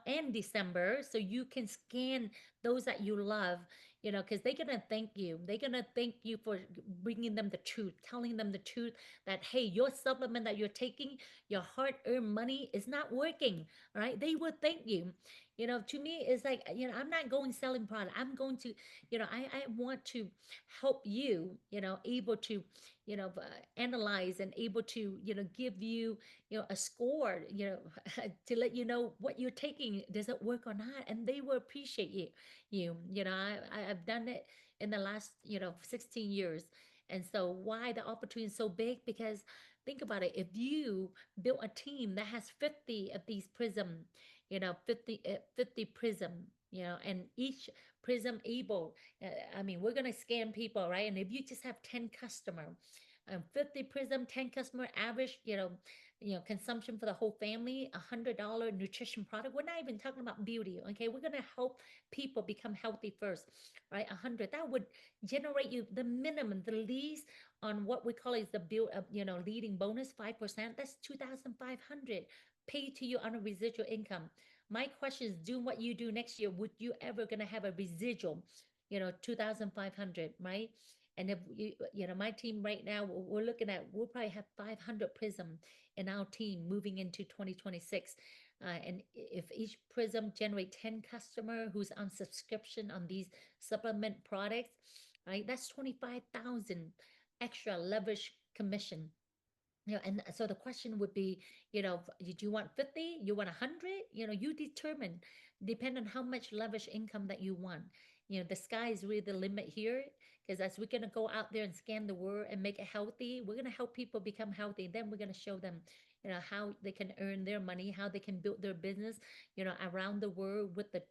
and December, so you can scan those that you love, because they're going to thank you. They're going to thank you for bringing them the truth, telling them the truth that, hey, your supplement that you're taking, your hard-earned money is not working, right? They will thank you. To me, it's like, I'm not going selling product. I'm going to, I want to help you, able to, analyze and able to, give you, a score, to let you know what you're taking, does it work or not? And they will appreciate I've done it in the last 16 years. And so why the opportunity is so big? Because think about it, if you build a team that has 50 of these prism, 50 prism, and each prism able, I mean, we're going to scan people, right? And if you just have 10 customer, 50 prism, 10 customer average, consumption for the whole family, $100 nutrition product. We're not even talking about beauty. Okay. We're going to help people become healthy first, right? 100, that would generate you the minimum, the least on what we call is the build up, leading bonus, 5%. That's 2,500 paid to you on a residual income. My question is, doing what you do next year, would you ever going to have a residual, 2,500, right? And if my team right now, we're looking at, we'll probably have 500 prism in our team moving into 2026. And if each prism generate 10 customer who's on subscription on these supplement products, right, that's 25,000 extra leverage commission. And so the question would be, do you want 50? You want 100? You determine, depend on how much leverage income that you want. The sky is really the limit here, because as we're going to go out there and scan the world and make it healthy, we're going to help people become healthy. Then we're going to show them, how they can earn their money, how they can build their business, around the world with the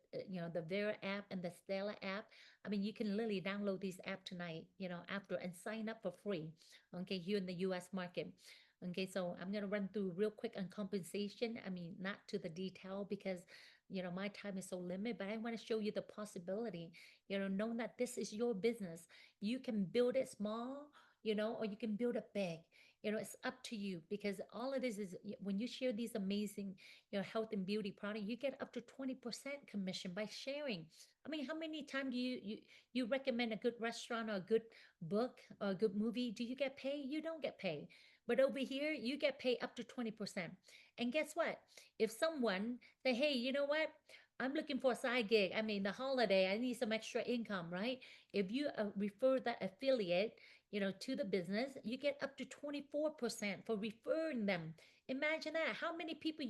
Vera app and the Stella app. I mean, you can literally download these app tonight, after, and sign up for free. Okay, here in the US market. Okay, so I'm going to run through real quick on compensation. I mean, not to the detail because, my time is so limited, but I want to show you the possibility, knowing that this is your business. You can build it small, or you can build it big. It's up to you, because all it is when you share these amazing, health and beauty product, you get up to 20% commission by sharing. I mean, how many times do you recommend a good restaurant or a good book or a good movie? Do you get paid? You don't get paid. But over here, you get paid up to 20%. And guess what? If someone say, hey, you know what? I'm looking for a side gig. I mean, the holiday, I need some extra income, right? If you refer that affiliate, to the business, you get up to 24% for referring them. Imagine that. How many people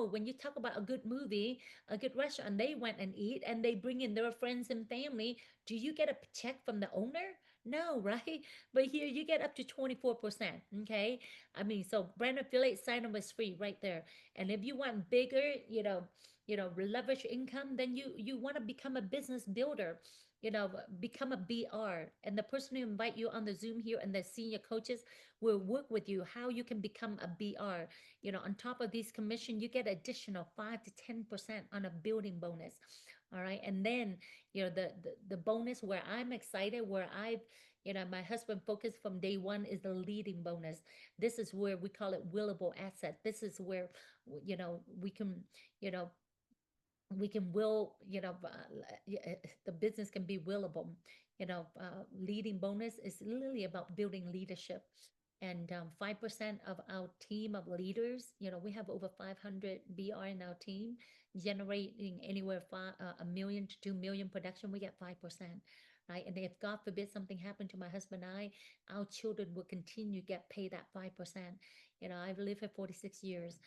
when you talk about a good movie, a good restaurant, they went and eat and they bring in their friends and family. Do you get a check from the owner? No, right? But here you get up to 24%. Okay. I mean, so brand affiliate sign up is free right there. And if you want bigger, leverage income, then you want to become a business builder, become a BR. And the person who invite you on the Zoom here and the senior coaches will work with you how you can become a BR. On top of these commission, you get additional 5 to 10% on a building bonus. All right. And then, the bonus where I'm excited, where my husband focused from day one, is the leading bonus. This is where we call it willable asset. This is where, we can, will, the business can be willable. Leading bonus is literally about building leadership. And 5% of our team of leaders, we have over 500 BR in our team, generating anywhere from a million to 2 million production. We get 5%. Right. And if God forbid something happened to my husband and I, our children will continue to get paid that 5%. I've lived for 46 years.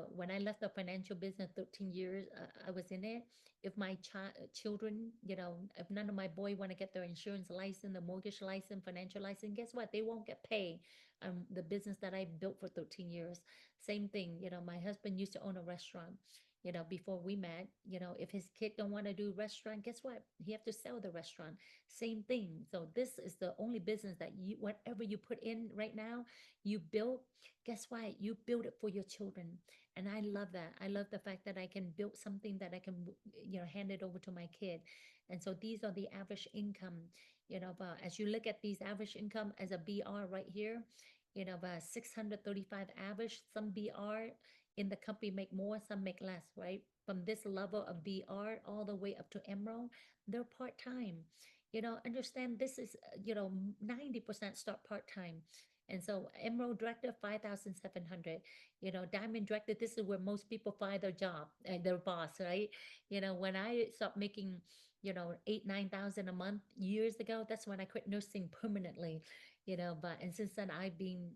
When I left the financial business 13 years, I was in it. If my children, if none of my boys want to get their insurance license, the mortgage license, financial license, guess what? They won't get paid. The business that I built for 13 years. Same thing, my husband used to own a restaurant. Before we met, if his kid don't want to do restaurant, guess what? He have to sell the restaurant. Same thing. So this is the only business that whatever you put in right now, you build, guess what? You build it for your children. And I love that. I love the fact that I can build something that I can, hand it over to my kid. And so these are the average income, as you look at these average income as a BR right here, 635 average, some BR in the company make more, some make less, right? From this level of BR all the way up to Emerald, they're part-time. Understand this is, 90% start part-time. And so Emerald Director, 5,700. Diamond Director, this is where most people find their job, their boss, right? When I stopped making, 8, 9,000 a month years ago, that's when I quit nursing permanently, and since then I've been,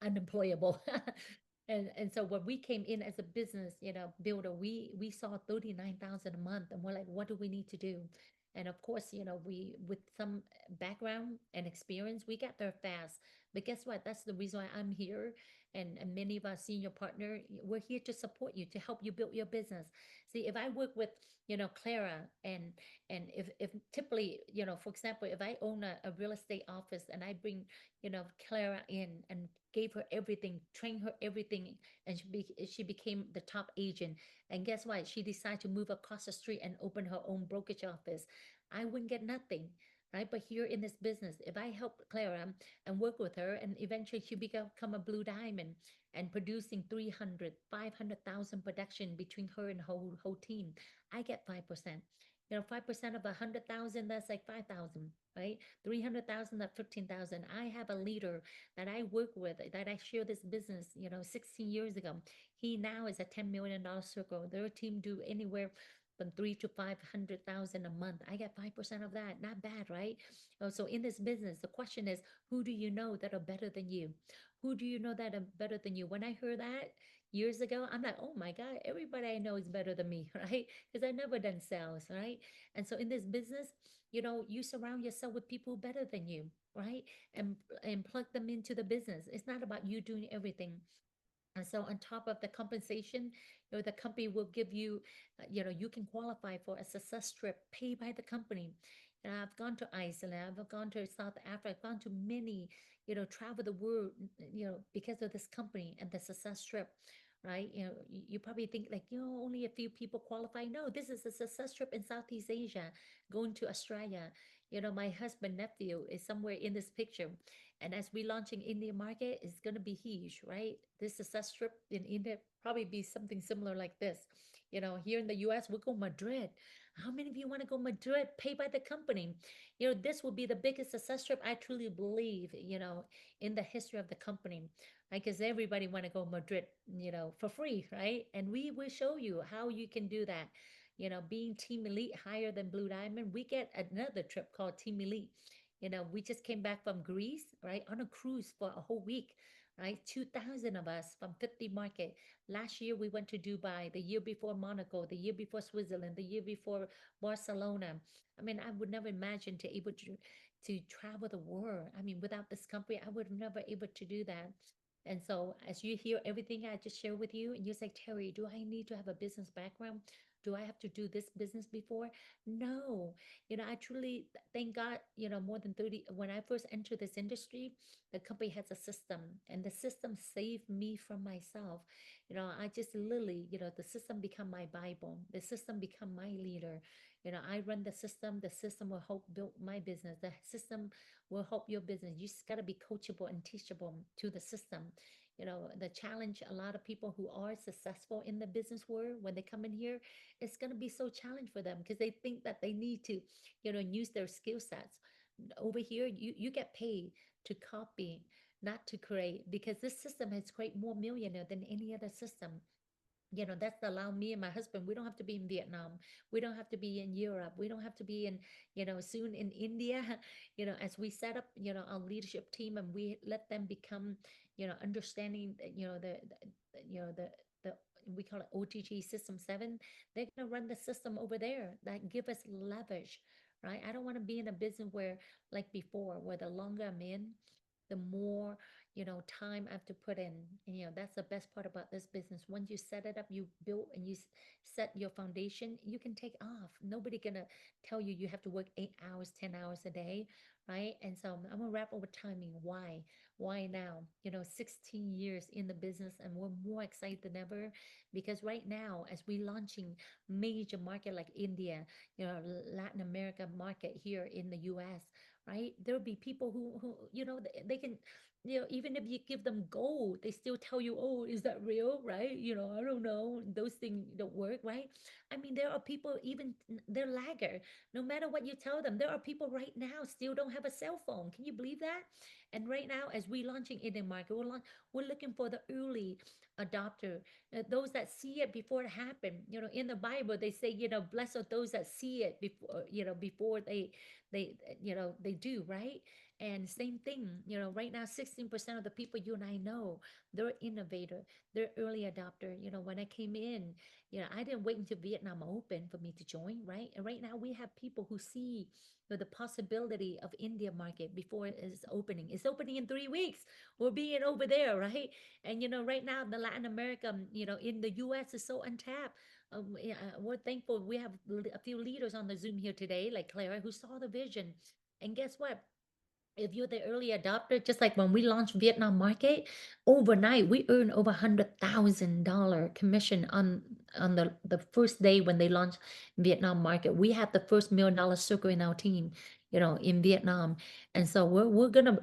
unemployable. And so when we came in as a business, builder, we saw 39,000 a month, and we're like, what do we need to do? And of course, we, with some background and experience, we got there fast. But guess what? That's the reason why I'm here. And many of our senior partner, we're here to support you, to help you build your business. See, if I work with, Clara, and if typically, for example, if I own a real estate office and I bring, Clara in and gave her everything, trained her everything, and she became the top agent. And guess what? She decided to move across the street and open her own brokerage office. I wouldn't get nothing, right? But here in this business, if I help Clara and work with her, and eventually she become a blue diamond and producing 300, 500,000 production between her and her whole team, I get 5%. 5% of 100,000, that's like 5,000, right? 300,000, that's 15,000. I have a leader that I work with, that I share this business, 16 years ago. He now is a $10 million circle. Their team do anywhere from 3 to 500,000 a month. I get 5% of that. Not bad, right? So in this business, the question is, who do you know that are better than you? Who do you know that are better than you? When I heard that years ago, I'm like, oh my God, everybody I know is better than me, right? Because I never done sales, right? And so in this business, you surround yourself with people better than you, right? And plug them into the business. It's not about you doing everything. And so on top of the compensation, the company will give you, you can qualify for a success trip paid by the company. And I've gone to Iceland, I've gone to South Africa, I've gone to many, travel the world, because of this company and the success trip, right? You probably think like, only a few people qualify. No, this is a success trip in Southeast Asia, going to Australia. My husband nephew is somewhere in this picture. And as we launching India market, it's going to be huge, right? This success trip in India probably be something similar like this. Here in the US, we'll go Madrid. How many of you want to go Madrid paid by the company? This will be the biggest success trip, I truly believe, in the history of the company. Because everybody want to go Madrid, for free, right? And we will show you how you can do that. Being Team Elite higher than Blue Diamond, we get another trip called Team Elite. We just came back from Greece, right, on a cruise for a whole week, right? 2,000 of us from 50 market. Last year we went to Dubai, the year before Monaco, the year before Switzerland, the year before Barcelona. I mean, I would never imagine to able to travel the world. I mean, without this company, I would never able to do that. And so as you hear everything I just shared with you, and you say, Terry, do I need to have a business background? Do I have to do this business before? No. I truly thank God, more than 30, when I first entered this industry, the company has a system, and the system saved me from myself. I just literally, the system become my Bible. The system become my leader. I run the system will help build my business. The system will help your business. You just got to be coachable and teachable to the system. The challenge, a lot of people who are successful in the business world, when they come in here, it's going to be so challenge for them because they think that they need to, use their skill sets. Over here, you get paid to copy, not to create, because this system has created more millionaire than any other system. That's allowed me and my husband. We don't have to be in Vietnam. We don't have to be in Europe. We don't have to be in, soon in India. As we set up, our leadership team, and we let them become, understanding, the we call it OTG System 7. They're gonna run the system over there that give us leverage, right? I don't want to be in a business where, like before, where the longer I'm in, the more time I have to put in. And that's the best part about this business. Once you set it up, you build and you set your foundation, you can take off. Nobody gonna tell you you have to work 8 hours, 10 hours a day, right? And so I'm gonna wrap over timing. Why now? 16 years in the business, and we're more excited than ever, because right now, as we launching major market like India, Latin America market here in the US, right? There'll be people who they can, even if you give them gold, they still tell you, oh, is that real, right? I don't know, those things don't work, right? I mean, there are people, even they're lagger. No matter what you tell them, there are people right now still don't have a cell phone. Can you believe that? And right now, as we launching in the market, we're looking for the early adopter, those that see it before it happened. In the Bible, they say, blessed are those that see it before they do, right? And same thing, right now, 16% of the people you and I know, they're innovator, they're early adopter. When I came in, I didn't wait until Vietnam opened for me to join, right? And right now we have people who see the possibility of India market before it's opening. It's opening in 3 weeks. We're being over there, right? And right now the Latin America, in the US is so untapped. We're thankful we have a few leaders on the Zoom here today, like Clara, who saw the vision. And guess what? If you're the early adopter, just like when we launched Vietnam market, overnight we earn over $100,000 commission on the first day when they launched Vietnam market, we had the first $1 million circle in our team, in Vietnam. And so we're gonna,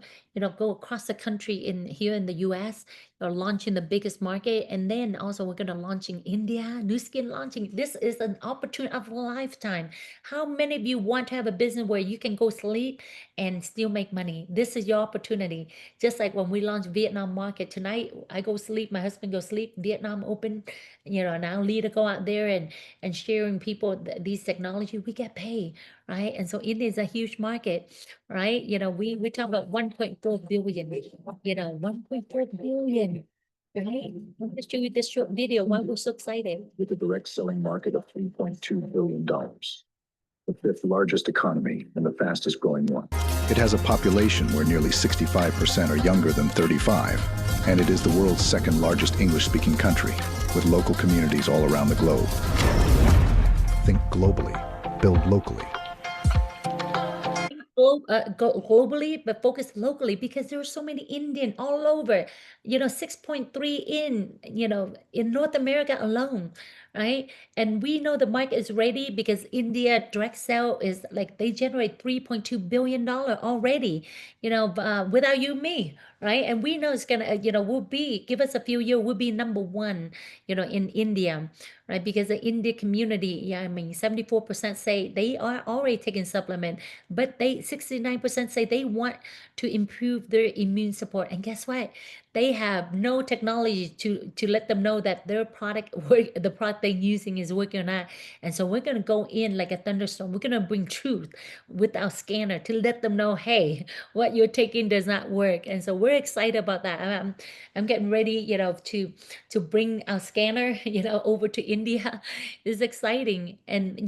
go across the country here in the US, launching the biggest market. And then also we're gonna launch in India, Nu Skin launching. This is an opportunity of a lifetime. How many of you want to have a business where you can go sleep and still make money? This is your opportunity. Just like when we launched Vietnam market tonight, I go sleep, my husband goes sleep, Vietnam open, now leader go out there and sharing people these technology, we get paid, right? And so India is a huge market, right? We talk about 1.4 billion, 1.4 billion, right? I'll just show you this short video why we're so excited. With a direct selling market of $3.2 billion, the fifth largest economy and the fastest growing one. It has a population where nearly 65% are younger than 35, and it is the world's second largest English-speaking country, with local communities all around the globe. Think globally, build locally. Go globally, but focus locally, because there are so many Indian all over, 6.3 in North America alone, right? And we know the market is ready because India direct sale is like they generate $3.2 billion already, without you, me, right? And we know it's gonna, give us a few years, we'll be number one, in India, right? Because the India community, 74% say they are already taking supplement, but 69% say they want to improve their immune support. And guess what? They have no technology to let them know that their product the product they're using is working or not. And so we're gonna go in like a thunderstorm. We're gonna bring truth with our scanner to let them know, hey, what you're taking does not work. And so we're excited about that. I'm getting ready, to bring our scanner, over to India. It's exciting. And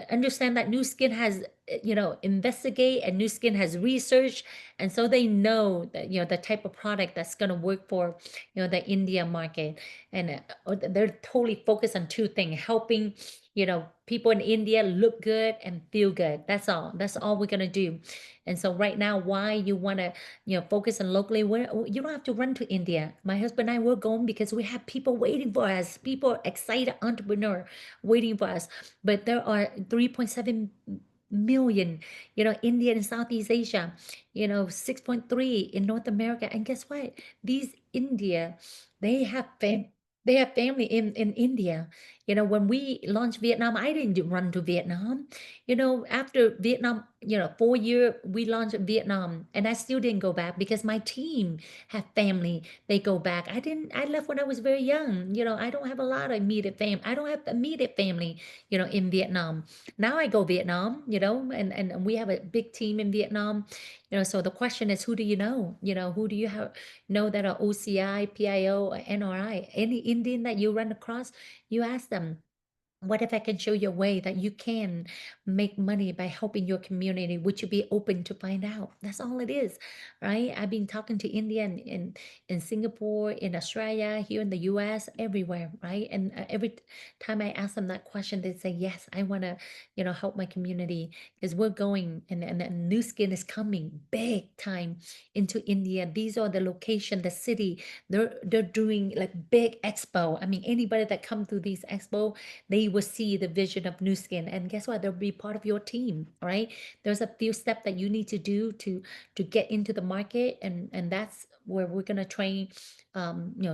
understand that Nu Skin has investigate, and Nu Skin has research, and so they know that the type of product that's going to work for the India market. And they're totally focused on two things: helping people in India look good and feel good. That's all we're going to do. And so right now, why you want to focus on locally, where you don't have to run to India. My husband and I will go because we have people waiting for us, people excited entrepreneur waiting for us. But there are 3.7 million, India and Southeast Asia, 6.3 in North America. And guess what? These India, they have they have family in India. When we launched Vietnam, I didn't run to Vietnam. After Vietnam, 4 year, we launched Vietnam, and I still didn't go back because my team have family. They go back. I left when I was very young. I don't have a lot of immediate family. I don't have immediate family, in Vietnam. Now I go Vietnam, and we have a big team in Vietnam. So the question is, who do you know? Who do you know that are OCI, PIO, or NRI? Any Indian that you run across, you ask them, what if I can show you a way that you can make money by helping your community? Would you be open to find out? That's all it is, right? I've been talking to India in Singapore, in Australia, here in the US, everywhere, right? And every time I ask them that question, they say, yes, I want to, help my community, because we're going, and Nu Skin is coming big time into India. These are the location, the city. They're doing like big expo. I mean, anybody that come to these expo, they will see the vision of Nu Skin, and guess what? They'll be part of your team, right? There's a few steps that you need to do to get into the market, and that's where we're gonna train,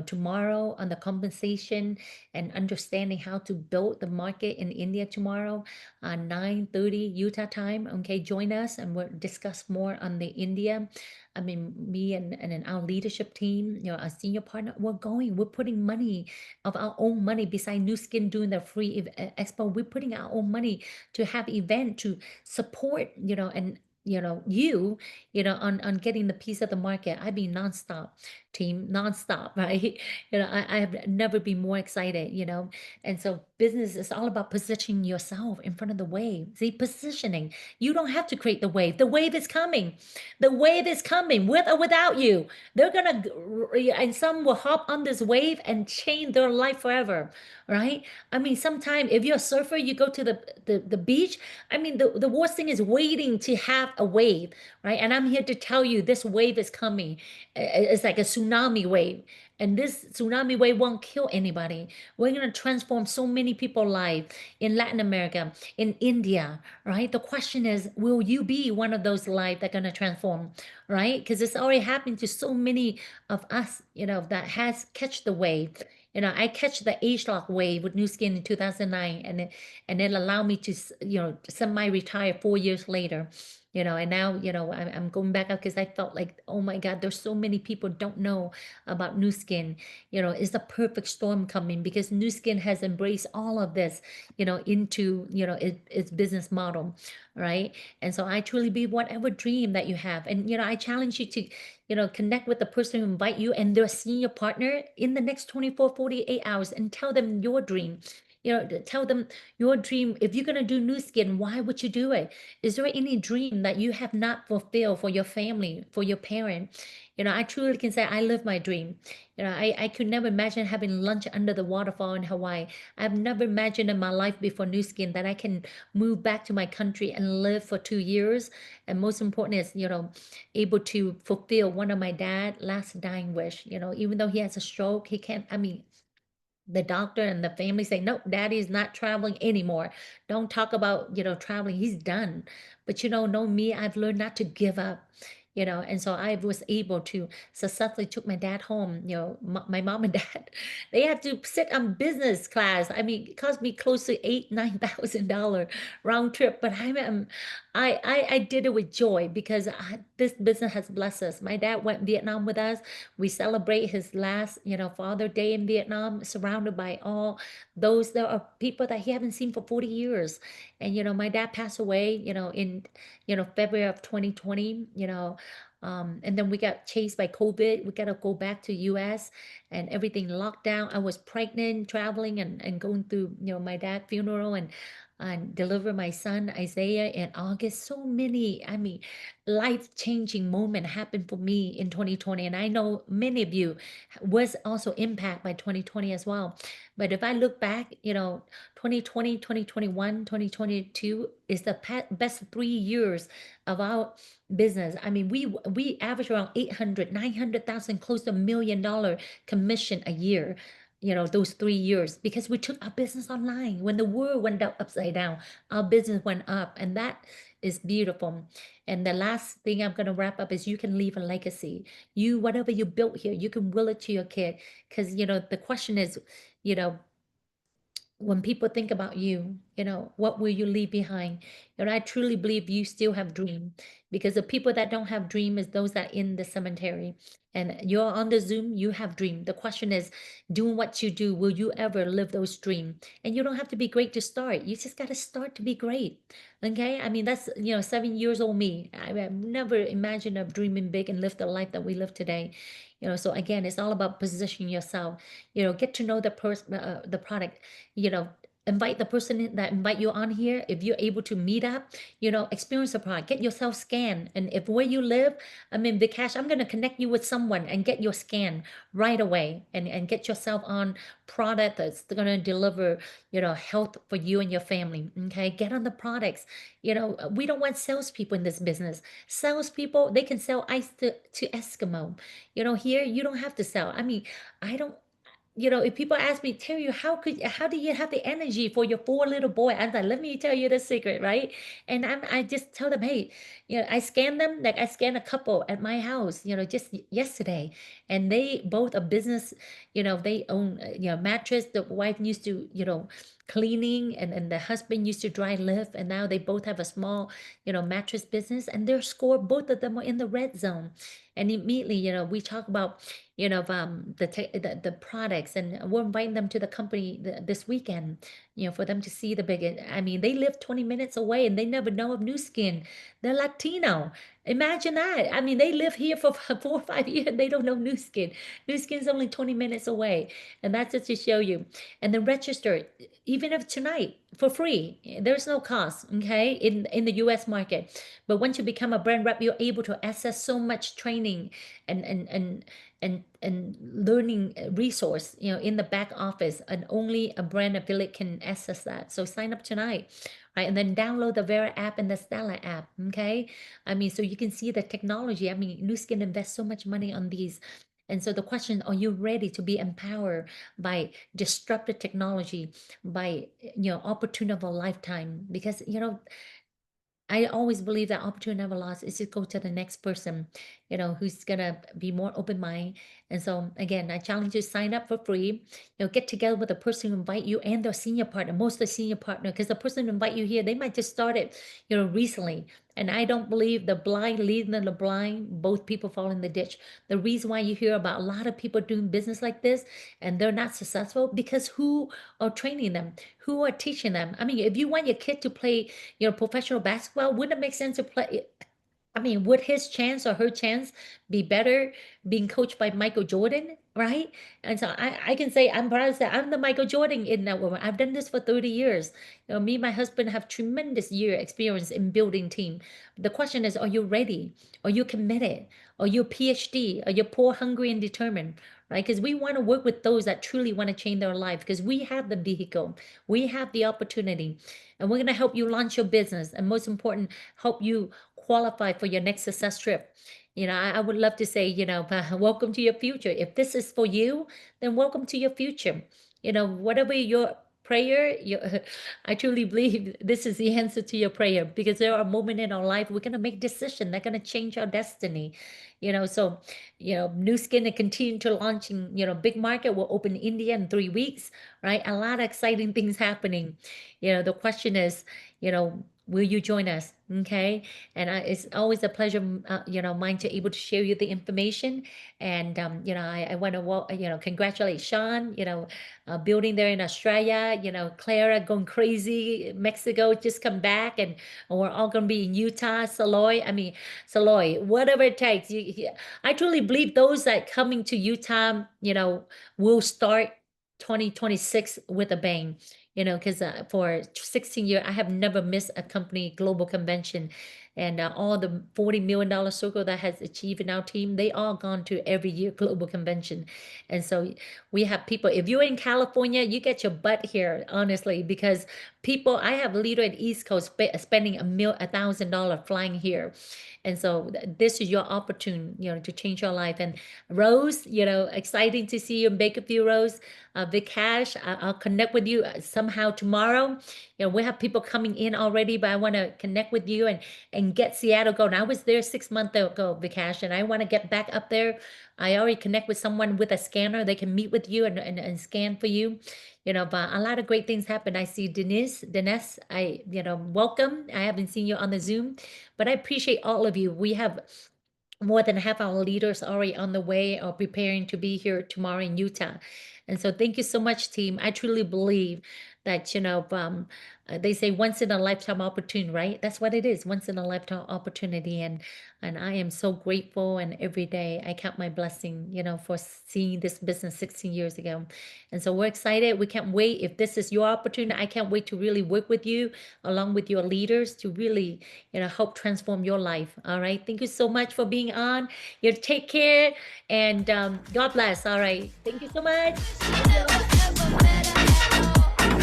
tomorrow on the compensation and understanding how to build the market in India tomorrow, 9:30 Utah time. Okay, join us and we'll discuss more on the India. I mean, me and our leadership team, our senior partner, we're putting money of our own money beside Nu Skin doing the free expo. We're putting our own money to have event to support, and on getting the piece of the market. I've been nonstop, team, nonstop, right? I have never been more excited, and so business is all about positioning yourself in front of the wave. See, positioning. You don't have to create the wave. The wave is coming. The wave is coming with or without you. They're gonna, and some will hop on this wave and change their life forever, right? I mean, sometimes if you're a surfer, you go to the beach. I mean, the worst thing is waiting to have a wave, right? And I'm here to tell you this wave is coming. It's like a tsunami wave. And this tsunami wave won't kill anybody. We're going to transform so many people's lives in Latin America, in India, right? The question is, will you be one of those lives that are going to transform, right? Because it's already happened to so many of us, that has catch the wave. I catch the age lock wave with New Skin in 2009, and it allowed me to, semi-retire 4 years later. And now, I'm going back out because I felt like, oh my God, there's so many people don't know about New Skin. It's the perfect storm coming because New Skin has embraced all of this, into, its business model, right? And so I truly believe whatever dream that you have, and, I challenge you to, connect with the person who invite you and their senior partner in the next 24, 48 hours and tell them your dream. Tell them your dream. If you're going to do New Skin, why would you do it? Is there any dream that you have not fulfilled for your family, for your parent? I truly can say I live my dream. I could never imagine having lunch under the waterfall in Hawaii. I've never imagined in my life before New Skin that I can move back to my country and live for 2 years. And most important is, able to fulfill one of my dad last dying wish. Even though he has a stroke, he can't, I mean, the doctor and the family say, nope, daddy is not traveling anymore. Don't talk about, traveling. He's done. But know me, I've learned not to give up. And so I was able to successfully took my dad home. My mom and dad, they had to sit on business class. I mean, it cost me close to $8,000-9,000 round trip. But I did it with joy because this business has blessed us. My dad went Vietnam with us. We celebrate his last, Father Day in Vietnam, surrounded by all those that are people that he haven't seen for 40 years. And, my dad passed away, in, February of 2020, and then we got chased by COVID. We got to go back to US and everything locked down. I was pregnant, traveling and going through, my dad's funeral and deliver my son Isaiah in August. So many, I mean, life-changing moment happened for me in 2020. And I know many of you was also impacted by 2020 as well. But if I look back, 2020, 2021, 2022 is the best 3 years of our business. I mean, we average around 800, 900,000, close to $1 million commission a year, those 3 years, because we took our business online. When the world went upside down, our business went up, and that is beautiful. And the last thing I'm going to wrap up is you can leave a legacy. Whatever you built here, you can will it to your kid. Because, the question is, you know, when people think about you, what will you leave behind? And I truly believe you still have dream, because the people that don't have dream is those that in the cemetery. And you're on the Zoom, you have dream. The question is, doing what you do, will you ever live those dream? And you don't have to be great to start. You just got to start to be great. Okay? I mean, that's, 7 years old me. I've never imagined of dreaming big and live the life that we live today. So again, it's all about positioning yourself. Get to know the person, the product, you know, invite the person that invite you on here. If you're able to meet up, experience the product, get yourself scanned. And if where you live, I mean, Vikash, I'm going to connect you with someone and get your scan right away and get yourself on product that's going to deliver, health for you and your family. Okay. Get on the products. We don't want salespeople in this business. Salespeople, they can sell ice to Eskimo. Here you don't have to sell. I mean, I don't, if people ask me, Terry, how do you have the energy for your 4 little boy? I'm like, let me tell you the secret, right? And I just tell them, hey, I scan them, like I scanned a couple at my house, just yesterday, and they both a business, they own, mattress. The wife used to, cleaning, and the husband used to dry lift, and now they both have a small, mattress business, and their score, both of them are in the red zone. And immediately, we talk about the products, and we're inviting them to the company this weekend, for them to see the big. I mean, they live 20 minutes away and they never know of New Skin. They're Latino. Imagine that. I mean, they live here for 4 or 5 years. They don't know New Skin. New Skin's only 20 minutes away, and that's just to show you. And then register, even if tonight for free. There's no cost, okay, in the U.S. market. But once you become a brand rep, you're able to access so much training and learning resource, in the back office, and only a brand affiliate can access that. So sign up tonight, right? And then download the Vera app and the Stella app, okay? I mean, so you can see the technology. I mean, Nu Skin invests so much money on these, And so the question, are you ready to be empowered by disruptive technology, by, opportunity of a lifetime? Because, I always believe that opportunity never lost is to go to the next person, who's gonna be more open mind. And so again, I challenge you to sign up for free. Get together with the person who invite you and their senior partner, most of the senior partner, because the person who invite you here, they might just start it, recently. And I don't believe the blind leading the blind, both people fall in the ditch. The reason why you hear about a lot of people doing business like this and they're not successful because who are training them, who are teaching them. I mean, if you want your kid to play, professional basketball, wouldn't it make sense to play? I mean, would his chance or her chance be better being coached by Michael Jordan, right? And so I can say, I'm proud to say I'm the Michael Jordan in that woman. I've done this for 30 years. Me and my husband have tremendous year experience in building team. The question is, are you ready? Are you committed? Are you a PhD? Are you poor, hungry, and determined? Right? Because we want to work with those that truly want to change their life because we have the vehicle, we have the opportunity, and we're going to help you launch your business. And most important, help you qualify for your next success trip. I would love to say, welcome to your future. If this is for you, then welcome to your future. Whatever your prayer, I truly believe this is the answer to your prayer because there are moments in our life we're going to make decisions that are going to change our destiny. So, New Skin and continue to launching, big market will open India in 3 weeks, right? A lot of exciting things happening. The question is, will you join us? Okay. And it's always a pleasure, mine to able to share you the information. And, I want to, congratulate Sean, building there in Australia, Clara going crazy, Mexico just come back and we're all going to be in Utah, Saloy, whatever it takes. I truly believe those that coming to Utah, will start 2026 with a bang. Because for 16 years, I have never missed a company global convention. And all the $40 million circle that has achieved in our team, they all gone to every year global convention. And so we have people, if you're in California, you get your butt here, honestly, because people, I have a leader at East Coast spending $1,000 flying here. And so this is your opportunity, to change your life. And Rose, exciting to see you in Bakerfield, Rose. Vikash, I'll connect with you somehow tomorrow. We have people coming in already, but I want to connect with you and get Seattle going. I was there 6 months ago, Vikash, and I want to get back up there. I already connect with someone with a scanner. They can meet with you and scan for you. But a lot of great things happen. I see Denise, welcome. I haven't seen you on the Zoom, but I appreciate all of you. We have more than half our leaders already on the way or preparing to be here tomorrow in Utah. And so thank you so much, team. I truly believe that, they say once in a lifetime opportunity, right? That's what it is, once in a lifetime opportunity. And I am so grateful. And every day I count my blessing, for seeing this business 16 years ago. And so we're excited. We can't wait. If this is your opportunity, I can't wait to really work with you along with your leaders to really, help transform your life. All right. Thank you so much for being on. You take care and God bless. All right. Thank you so much.